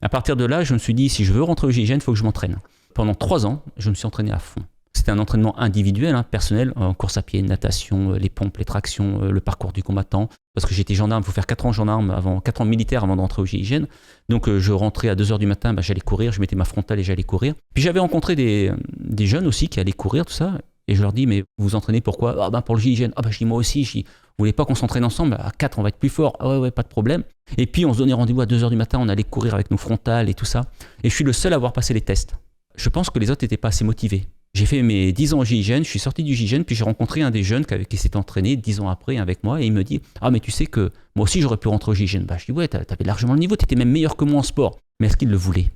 À partir de là, je me suis dit, si je veux rentrer au GIGN, il faut que je m'entraîne. Pendant 3 ans, je me suis entraîné à fond. C'était un entraînement individuel, hein, personnel, en course à pied, natation, les pompes, les tractions, le parcours du combattant. Parce que j'étais gendarme, il faut faire 4 ans gendarme, 4 ans militaire avant de rentrer au GIGN. Donc je rentrais à 2h du matin, j'allais courir, je mettais ma frontale et j'allais courir. Puis j'avais rencontré des jeunes aussi qui allaient courir, tout ça. Et je leur dis, mais vous vous entraînez pourquoi? Pour le GIGN. Je dis moi aussi, vous voulez pas qu'on s'entraîne ensemble? À 4, on va être plus fort. Ah ouais, pas de problème. Et puis on se donnait rendez-vous à 2h du matin, on allait courir avec nos frontales et tout ça. Et je suis le seul à avoir passé les tests. Je pense que les autres n'étaient pas assez motivés. J'ai fait mes 10 ans au GIGN, je suis sorti du GIGN, puis j'ai rencontré un des jeunes qui s'était entraîné 10 ans après avec moi, et il me dit « Ah, mais tu sais que moi aussi j'aurais pu rentrer au GIGN. » Je dis « Ouais, t'avais largement le niveau, t'étais même meilleur que moi en sport. » Mais est-ce qu'il le voulait?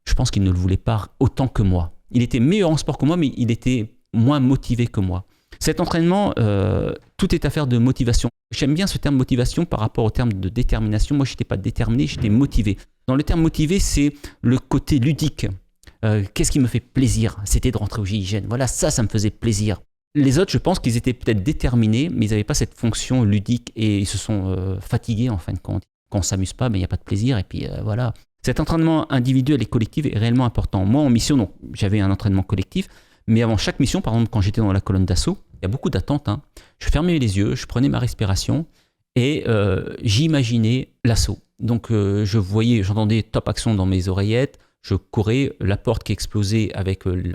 Je pense qu'il ne le voulait pas autant que moi. Il était meilleur en sport que moi, mais il était moins motivé que moi. Cet entraînement, tout est affaire de motivation. J'aime bien ce terme motivation par rapport au terme de détermination. Moi, je n'étais pas déterminé, j'étais motivé. Dans le terme motivé, c'est le côté ludique. Qu'est-ce qui me fait plaisir? C'était de rentrer au GIGN. Voilà, ça me faisait plaisir. Les autres, je pense qu'ils étaient peut-être déterminés, mais ils n'avaient pas cette fonction ludique et ils se sont fatigués en fin de compte. Quand on ne s'amuse pas, il n'y a pas de plaisir et puis voilà. Cet entraînement individuel et collectif est réellement important. Moi, en mission, donc, j'avais un entraînement collectif, mais avant chaque mission, par exemple, quand j'étais dans la colonne d'assaut, il y a beaucoup d'attentes. Hein. Je fermais les yeux, je prenais ma respiration et j'imaginais l'assaut. Donc, j'entendais Top Action dans mes oreillettes. Je courais, la porte qui explosait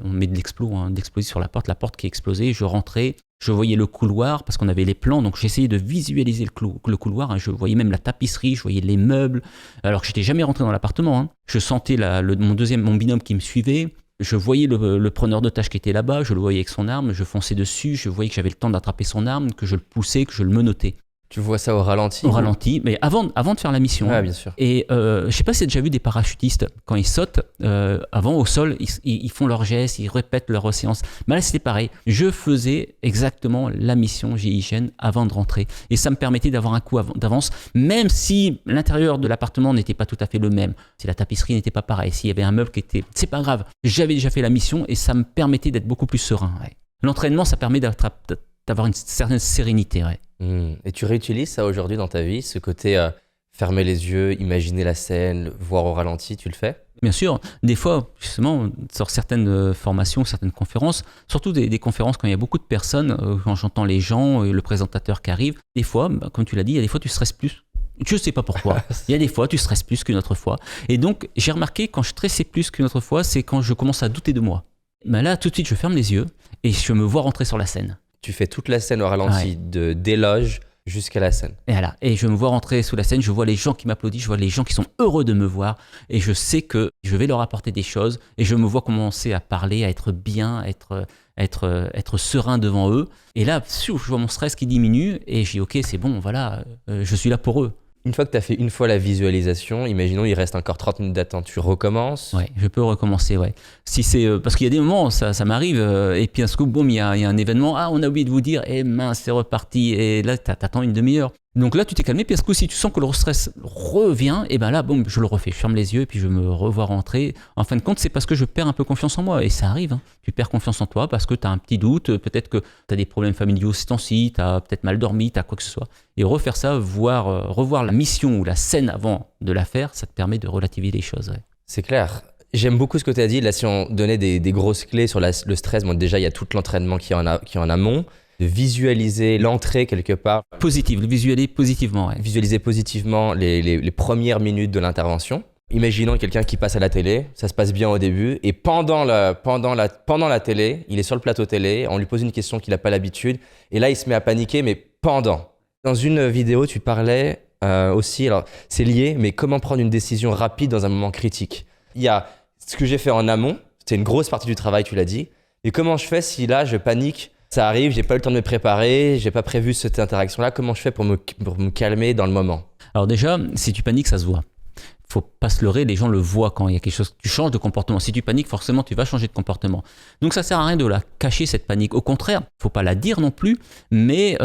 on met de l'explosif sur la porte qui explosait, je rentrais, je voyais le couloir parce qu'on avait les plans, donc j'essayais de visualiser le couloir, hein, je voyais même la tapisserie, je voyais les meubles, alors que je n'étais jamais rentré dans l'appartement, hein. Je sentais mon binôme qui me suivait, je voyais le preneur de tâches qui était là-bas, je le voyais avec son arme, je fonçais dessus, je voyais que j'avais le temps d'attraper son arme, que je le poussais, que je le menottais. Tu vois ça au ralenti? Au ralenti, mais avant de faire la mission. Ouais, bien sûr. Et je ne sais pas si tu as déjà vu des parachutistes, quand ils sautent, avant au sol, ils font leurs gestes, ils répètent leur séance. Mais là, c'était pareil. Je faisais exactement la mission GIGN avant de rentrer. Et ça me permettait d'avoir un coup d'avance, même si l'intérieur de l'appartement n'était pas tout à fait le même. Si la tapisserie n'était pas pareille, s'il y avait un meuble qui était... C'est pas grave. J'avais déjà fait la mission et ça me permettait d'être beaucoup plus serein. Ouais. L'entraînement, ça permet d'avoir une certaine sérénité. Ouais. Et tu réutilises ça aujourd'hui dans ta vie, ce côté fermer les yeux, imaginer la scène, voir au ralenti, tu le fais? Bien sûr, des fois, justement, sur certaines formations, certaines conférences, surtout des conférences quand il y a beaucoup de personnes, quand j'entends les gens, le présentateur qui arrive, des fois, comme tu l'as dit, il y a des fois tu stresses plus. Je ne sais pas pourquoi. Il y a des fois tu stresses plus qu'une autre fois. Et donc, j'ai remarqué quand je stressais plus qu'une autre fois, c'est quand je commence à douter de moi. Mais là, tout de suite, je ferme les yeux et je me vois rentrer sur la scène. Tu fais toute la scène au ralenti, des loges jusqu'à la scène. Et voilà. Et je me vois rentrer sous la scène, je vois les gens qui m'applaudissent, je vois les gens qui sont heureux de me voir et je sais que je vais leur apporter des choses et je me vois commencer à parler, à être bien, être serein devant eux. Et là, je vois mon stress qui diminue et je dis ok, c'est bon, voilà, je suis là pour eux. Une fois que tu as fait une fois la visualisation, imaginons il reste encore 30 minutes d'attente, tu recommences? Ouais, je peux recommencer, ouais. Si c'est parce qu'il y a des moments, ça m'arrive, et puis un scoop, boum, il y a un événement, on a oublié de vous dire, mince, c'est reparti, et là, t'attends une demi-heure. Donc là, tu t'es calmé, puis à ce coup, si tu sens que le stress revient, et ben là, boum, je le refais, je ferme les yeux, et puis je me revois rentrer. En fin de compte, c'est parce que je perds un peu confiance en moi, et ça arrive, hein. Tu perds confiance en toi parce que tu as un petit doute, peut-être que tu as des problèmes familiaux ces temps-ci, tu as peut-être mal dormi, tu as quoi que ce soit. Et refaire ça, revoir la mission ou la scène avant de la faire, ça te permet de relativiser les choses. Ouais. C'est clair. J'aime beaucoup ce que tu as dit. Là, si on donnait des grosses clés sur le stress, bon, déjà, il y a tout l'entraînement qui est en amont. De visualiser l'entrée quelque part. Positive, le visualiser positivement. Ouais. Visualiser positivement les premières minutes de l'intervention. Imaginons quelqu'un qui passe à la télé, ça se passe bien au début, et pendant la télé, il est sur le plateau télé, on lui pose une question qu'il n'a pas l'habitude, et là, il se met à paniquer, mais pendant. Dans une vidéo, tu parlais aussi. Alors, c'est lié, mais comment prendre une décision rapide dans un moment critique. Il y a ce que j'ai fait en amont, c'est une grosse partie du travail, tu l'as dit. Et comment je fais si là, je panique, ça arrive, j'ai pas eu le temps de me préparer, j'ai pas prévu cette interaction-là, comment je fais pour me calmer dans le moment? Alors déjà, si tu paniques, ça se voit. Faut pas se leurrer, les gens le voient quand il y a quelque chose, tu changes de comportement. Si tu paniques, forcément, tu vas changer de comportement. Donc ça sert à rien de la cacher, cette panique. Au contraire, faut pas la dire non plus, mais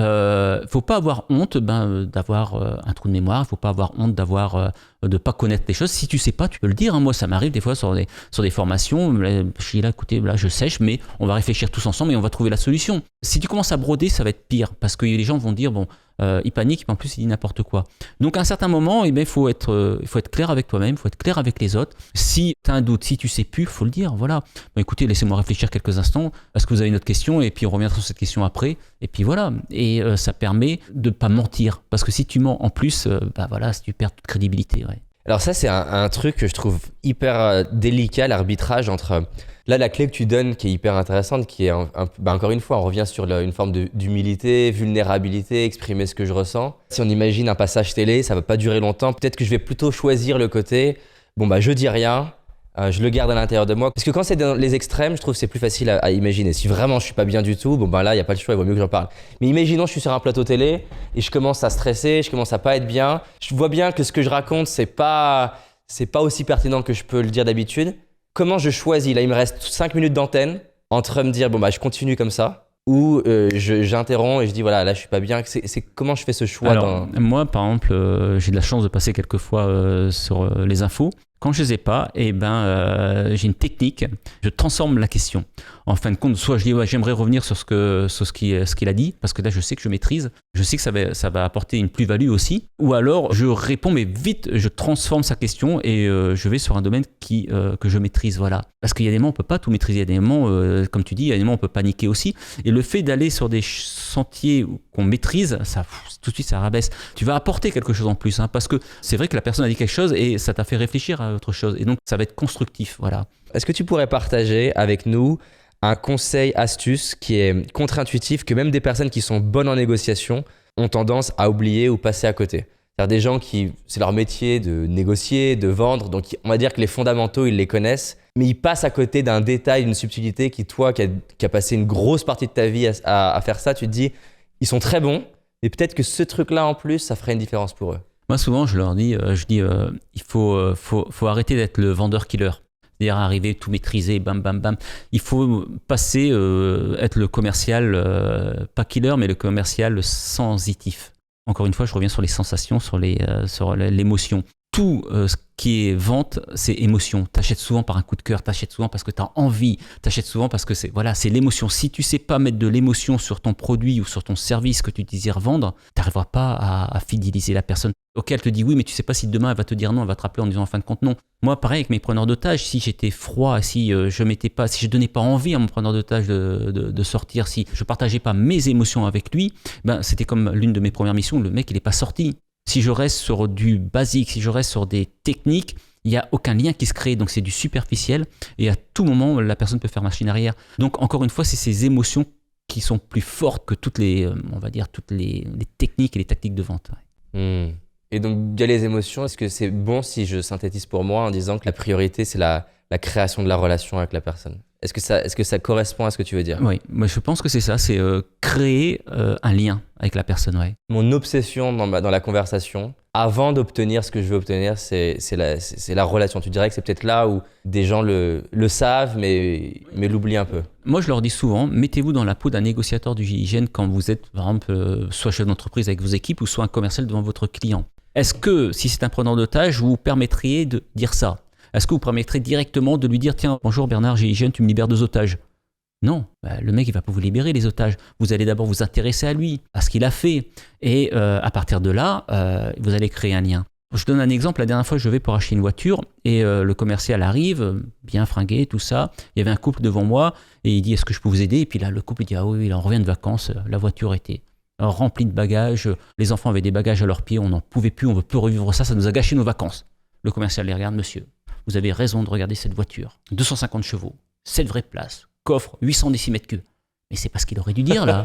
faut pas avoir honte d'avoir un trou de mémoire, faut pas avoir honte de pas connaître les choses. Si tu sais pas, tu peux le dire. Moi, ça m'arrive des fois sur des formations. Je dis là, écoutez, là, je sèche, mais on va réfléchir tous ensemble et on va trouver la solution. Si tu commences à broder, ça va être pire parce que les gens vont dire bon. Il panique, mais en plus il dit n'importe quoi. Donc à un certain moment, il faut être clair avec toi-même, il faut être clair avec les autres. Si tu as un doute, si tu sais plus, il faut le dire. Voilà. Écoutez, laissez-moi réfléchir quelques instants. Est-ce que vous avez une autre question? Et puis on reviendra sur cette question après. Et puis voilà. Et ça permet de ne pas mentir. Parce que si tu mens en plus, si tu perds toute crédibilité. Ouais. Alors ça, c'est un truc que je trouve hyper délicat, l'arbitrage entre... Là, la clé que tu donnes qui est hyper intéressante, qui est encore une fois, on revient sur une forme d'humilité, vulnérabilité, exprimer ce que je ressens. Si on imagine un passage télé, ça va pas durer longtemps. Peut-être que je vais plutôt choisir le côté, je dis rien, je le garde à l'intérieur de moi. Parce que quand c'est dans les extrêmes, je trouve que c'est plus facile à imaginer. Si vraiment je suis pas bien du tout, là, il n'y a pas le choix, il vaut mieux que j'en parle. Mais imaginons, je suis sur un plateau télé et je commence à stresser, je commence à pas être bien. Je vois bien que ce que je raconte, c'est pas aussi pertinent que je peux le dire d'habitude. Comment je choisis? Là, il me reste 5 minutes d'antenne entre me dire, je continue comme ça, ou j'interromps et je dis, voilà, là, je suis pas bien. C'est comment je fais ce choix? Alors, moi, par exemple, j'ai de la chance de passer quelques fois sur les infos. Quand je ne les ai pas, j'ai une technique, je transforme la question. En fin de compte, soit je dis j'aimerais revenir sur ce qu'il a dit, parce que là je sais que je maîtrise, je sais que ça va apporter une plus-value aussi. Ou alors je réponds, mais vite, je transforme sa question et je vais sur un domaine que je maîtrise. Voilà. Parce qu'il y a des moments, on ne peut pas tout maîtriser. Il y a des moments, comme tu dis, il y a des moments, on peut paniquer aussi. Et le fait d'aller sur des sentiers qu'on maîtrise, tout de suite, ça rabaisse. Tu vas apporter quelque chose en plus, parce que c'est vrai que la personne a dit quelque chose et ça t'a fait réfléchir à autre chose. Et donc, ça va être constructif. Voilà. Est-ce que tu pourrais partager avec nous un conseil, astuce qui est contre-intuitif, que même des personnes qui sont bonnes en négociation ont tendance à oublier ou passer à côté? C'est-à-dire des gens qui, c'est leur métier de négocier, de vendre, donc on va dire que les fondamentaux, ils les connaissent, mais ils passent à côté d'un détail, d'une subtilité qui, toi, qui a passé une grosse partie de ta vie à faire ça, tu te dis, ils sont très bons, mais peut-être que ce truc-là en plus, ça ferait une différence pour eux. Moi, souvent, je leur dis, il faut arrêter d'être le vendeur-killer. C'est-à-dire arriver tout maîtriser, bam, bam, bam. Il faut passer, être le commercial, pas killer, mais le commercial sensitif. Encore une fois, je reviens sur les sensations, sur l'émotion. Tout ce qui est vente, c'est émotion. T'achètes souvent par un coup de cœur, t'achètes souvent parce que t'as envie, t'achètes souvent parce que c'est l'émotion. Si tu sais pas mettre de l'émotion sur ton produit ou sur ton service que tu désires vendre, t'arriveras pas à fidéliser la personne. Ok, elle te dit oui, mais tu sais pas si demain elle va te dire non, elle va te rappeler en disant en fin de compte non. Moi, pareil avec mes preneurs d'otages, si j'étais froid, si je donnais pas envie à mon preneur d'otages de sortir, si je partageais pas mes émotions avec lui, c'était comme l'une de mes premières missions, le mec il est pas sorti. Si je reste sur du basique, si je reste sur des techniques, il n'y a aucun lien qui se crée, donc c'est du superficiel et à tout moment la personne peut faire machine arrière. Donc encore une fois, c'est ces émotions qui sont plus fortes que toutes les techniques et les tactiques de vente. Ouais. Et donc, via les émotions, est-ce que c'est bon si je synthétise pour moi en disant que la priorité, c'est la création de la relation avec la personne? Est-ce que ça correspond à ce que tu veux dire? Oui, moi je pense que c'est ça, c'est créer un lien avec la personne. Ouais. Mon obsession dans la conversation, avant d'obtenir ce que je veux obtenir, c'est la relation. Tu dirais que c'est peut-être là où des gens le savent, mais l'oublient un peu. Moi, je leur dis souvent, mettez-vous dans la peau d'un négociateur du GIGN quand vous êtes, par exemple, soit chef d'entreprise avec vos équipes ou soit un commercial devant votre client. Est-ce que, si c'est un preneur d'otage, vous permettriez de dire ça? Est-ce que vous permettrez directement de lui dire « Tiens, bonjour Bernard, GIGN, tu me libères 2 otages ?» Non, le mec, il va pas vous libérer les otages. Vous allez d'abord vous intéresser à lui, à ce qu'il a fait. Et à partir de là, vous allez créer un lien. Je donne un exemple. La dernière fois, je vais pour acheter une voiture et le commercial arrive, bien fringué, tout ça. Il y avait un couple devant moi et il dit « Est-ce que je peux vous aider ?» Et puis là, le couple dit « Ah oui, là, on revient de vacances, la voiture était remplie de bagages. Les enfants avaient des bagages à leurs pieds, on n'en pouvait plus, on ne veut plus revivre ça, ça nous a gâché nos vacances. » Le commercial les regarde « Monsieur, vous avez raison de regarder cette voiture. 250 chevaux, 7 vraies places, coffre, 800 décimètres cubes. » Mais c'est pas ce qu'il aurait dû dire là.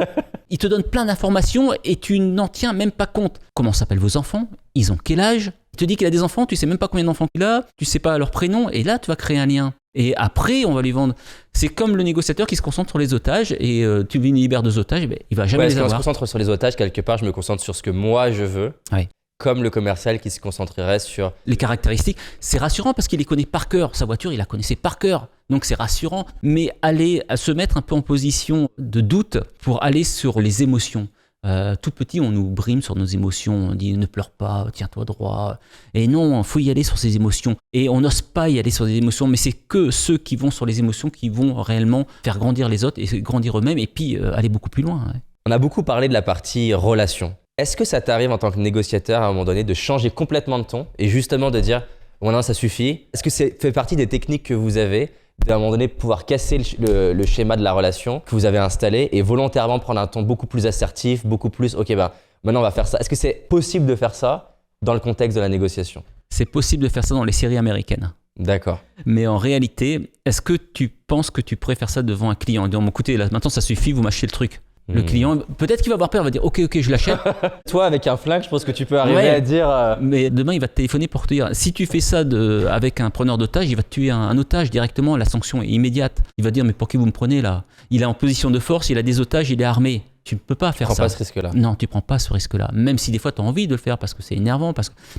Il te donne plein d'informations et tu n'en tiens même pas compte. Comment s'appellent vos enfants? ils ont quel âge? Il te dit qu'il a des enfants, tu sais même pas combien d'enfants il a, tu sais pas leur prénom, et là, tu vas créer un lien. Et après, on va lui vendre. C'est comme le négociateur qui se concentre sur les otages, et tu lui libères 2 otages, il va jamais les avoir. Quand on se concentre sur les otages, quelque part, je me concentre sur ce que moi je veux. Ouais. Comme le commercial qui se concentrerait sur les caractéristiques. C'est rassurant parce qu'il les connaît par cœur. Sa voiture, il la connaissait par cœur. Donc c'est rassurant. Mais aller à se mettre un peu en position de doute pour aller sur les émotions. Tout petit, on nous brime sur nos émotions. On dit ne pleure pas, tiens-toi droit. Et non, il faut y aller sur ses émotions. Et on n'ose pas y aller sur des émotions. Mais c'est que ceux qui vont sur les émotions qui vont réellement faire grandir les autres et grandir eux-mêmes et puis aller beaucoup plus loin. Ouais. On a beaucoup parlé de la partie relation. Est-ce que ça t'arrive en tant que négociateur à un moment donné de changer complètement de ton et justement de dire bon non ça suffit? Est-ce que ça fait partie des techniques que vous avez d'à un moment donné pouvoir casser le schéma de la relation que vous avez installé et volontairement prendre un ton beaucoup plus assertif, beaucoup plus ok maintenant on va faire ça? Est-ce que c'est possible de faire ça dans le contexte de la négociation? C'est possible de faire ça dans les séries américaines. D'accord. Mais en réalité, est-ce que tu penses que tu pourrais faire ça devant un client en disant écoutez là maintenant ça suffit, vous m'achetez le truc? Le client, peut-être qu'il va avoir peur, il va dire ok, je l'achète. Toi, avec un flingue, je pense que tu peux arriver à dire. Mais demain, il va te téléphoner pour te dire si tu fais ça avec un preneur d'otage, il va te tuer un otage directement. La sanction est immédiate. Il va dire mais pour qui vous me prenez là? Il est en position de force, il a des otages, il est armé. Tu ne peux pas faire ça. Tu prends pas ce risque-là. Non, tu prends pas ce risque-là. Même si des fois, tu as envie de le faire parce que c'est énervant.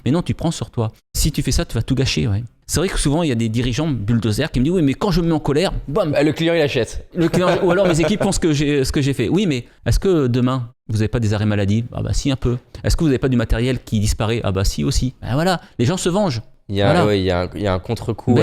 Mais non, tu prends sur toi. Si tu fais ça, tu vas tout gâcher. Ouais. C'est vrai que souvent, il y a des dirigeants bulldozers qui me disent oui, mais quand je me mets en colère, bam, le client, il achète. Ou alors mes équipes font ce que j'ai fait. Oui, mais est-ce que demain, vous n'avez pas des arrêts maladie? Ah bah si, un peu. Est-ce que vous n'avez pas du matériel qui disparaît? Ah bah si, aussi. Ben voilà, les gens se vengent. Il y a un contre-coup.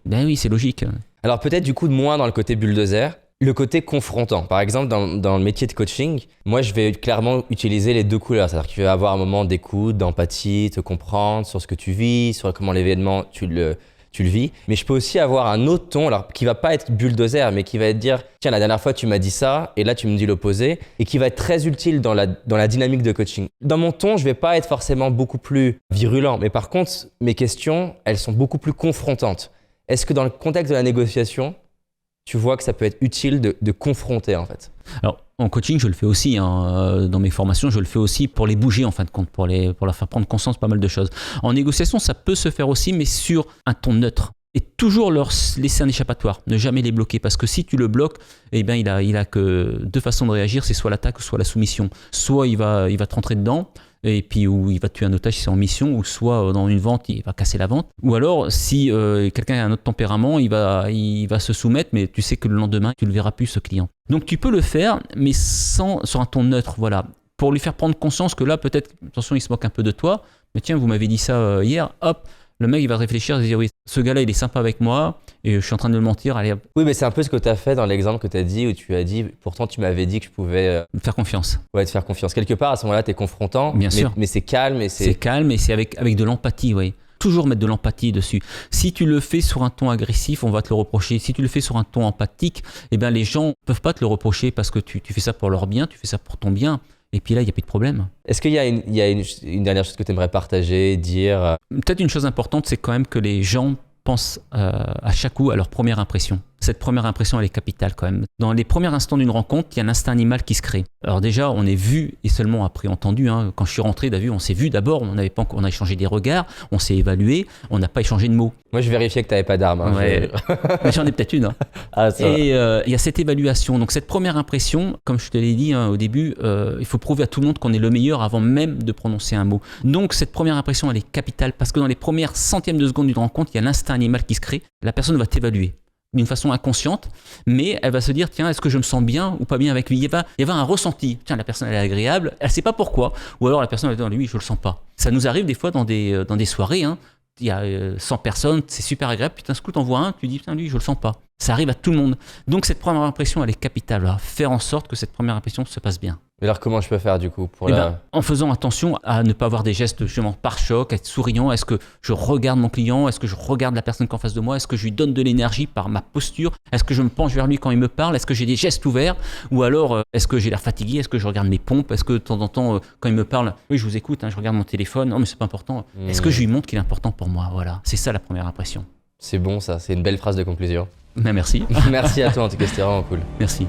Ben oui, c'est logique. Alors peut-être du coup moins dans le côté bulldozer. Le côté confrontant. Par exemple, dans le métier de coaching, moi, je vais clairement utiliser les 2 couleurs. C'est-à-dire que tu vas avoir un moment d'écoute, d'empathie, te comprendre sur ce que tu vis, sur comment l'événement, tu le vis. Mais je peux aussi avoir un autre ton, alors qui va pas être bulldozer, mais qui va être dire tiens, la dernière fois, tu m'as dit ça, et là, tu me dis l'opposé, et qui va être très utile dans la dynamique de coaching. Dans mon ton, je vais pas être forcément beaucoup plus virulent, mais par contre, mes questions, elles sont beaucoup plus confrontantes. Est-ce que dans le contexte de la négociation, tu vois que ça peut être utile de confronter en fait? Alors, en coaching, je le fais aussi. Dans mes formations, je le fais aussi pour les bouger en fin de compte, pour leur faire prendre conscience pas mal de choses. En négociation, ça peut se faire aussi, mais sur un ton neutre. Et toujours leur laisser un échappatoire, ne jamais les bloquer. Parce que si tu le bloques, eh bien, il a que 2 façons de réagir, c'est soit l'attaque ou soit la soumission. Soit il va te rentrer dedans, et puis ou il va te tuer un otage si c'est en mission, ou soit dans une vente, il va casser la vente. Ou alors, si quelqu'un a un autre tempérament, il va se soumettre, mais tu sais que le lendemain, tu ne le verras plus, ce client. Donc tu peux le faire, mais sur un ton neutre, voilà. Pour lui faire prendre conscience que là, peut-être, attention, il se moque un peu de toi, mais tiens, vous m'avez dit ça hier, hop, le mec, il va réfléchir et se dire oui, ce gars-là, il est sympa avec moi et je suis en train de le mentir. Allez, hop. Oui, mais c'est un peu ce que tu as fait dans l'exemple que tu as dit où tu as dit pourtant tu m'avais dit que je pouvais me faire confiance. Ouais, te faire confiance. Quelque part, à ce moment-là, tu es confrontant. Bien sûr. Mais c'est calme. C'est calme et c'est avec de l'empathie, oui. Toujours mettre de l'empathie dessus. Si tu le fais sur un ton agressif, on va te le reprocher. Si tu le fais sur un ton empathique, eh bien, les gens ne peuvent pas te le reprocher parce que tu fais ça pour leur bien, tu fais ça pour ton bien. Et puis là, il n'y a plus de problème. Est-ce qu'il y a une dernière chose que tu aimerais partager, dire? Peut-être une chose importante, c'est quand même que les gens pensent à chaque coup à leur première impression. Cette première impression, elle est capitale quand même. Dans les premiers instants d'une rencontre, il y a un instinct animal qui se crée. Alors déjà, on est vu et seulement après entendu. Quand je suis rentré, on s'est vu d'abord, on a échangé des regards, on s'est évalué, on n'a pas échangé de mots. Moi, je vérifiais que tu n'avais pas d'arme. Ouais. Mais j'en ai peut-être une. Ah, ça et il y a cette évaluation. Donc cette première impression, comme je te l'ai dit au début, il faut prouver à tout le monde qu'on est le meilleur avant même de prononcer un mot. Donc cette première impression, elle est capitale parce que dans les premières centièmes de seconde d'une rencontre, il y a l'instinct animal qui se crée. La personne va t'évaluer d'une façon inconsciente, mais elle va se dire tiens, est-ce que je me sens bien ou pas bien avec lui? Il y va un ressenti. Tiens, la personne elle est agréable, elle sait pas pourquoi, ou alors la personne elle va dire lui, je le sens pas. Ça nous arrive des fois dans des soirées, il y a 100 personnes, c'est super agréable, puis d'un coup t'en vois un, tu dis putain lui, je le sens pas. Ça arrive à tout le monde. Donc cette première impression, elle est capitale. Alors, faire en sorte que cette première impression se passe bien. Mais alors comment je peux faire du coup pour en faisant attention à ne pas avoir des gestes justement par choc, être souriant. Est-ce que je regarde mon client? Est-ce que je regarde la personne qui est en face de moi? Est-ce que je lui donne de l'énergie par ma posture? Est-ce que je me penche vers lui quand il me parle? Est-ce que j'ai des gestes ouverts? Ou alors est-ce que j'ai l'air fatigué? Est-ce que je regarde mes pompes? Est-ce que de temps en temps quand il me parle, oui je vous écoute, je regarde mon téléphone, non mais c'est pas important. Est-ce que je lui montre qu'il est important pour moi? Voilà, c'est ça la première impression. C'est bon ça, c'est une belle phrase de conclusion. Ben, merci. Merci à toi en tout cas, c'était vraiment cool. Merci.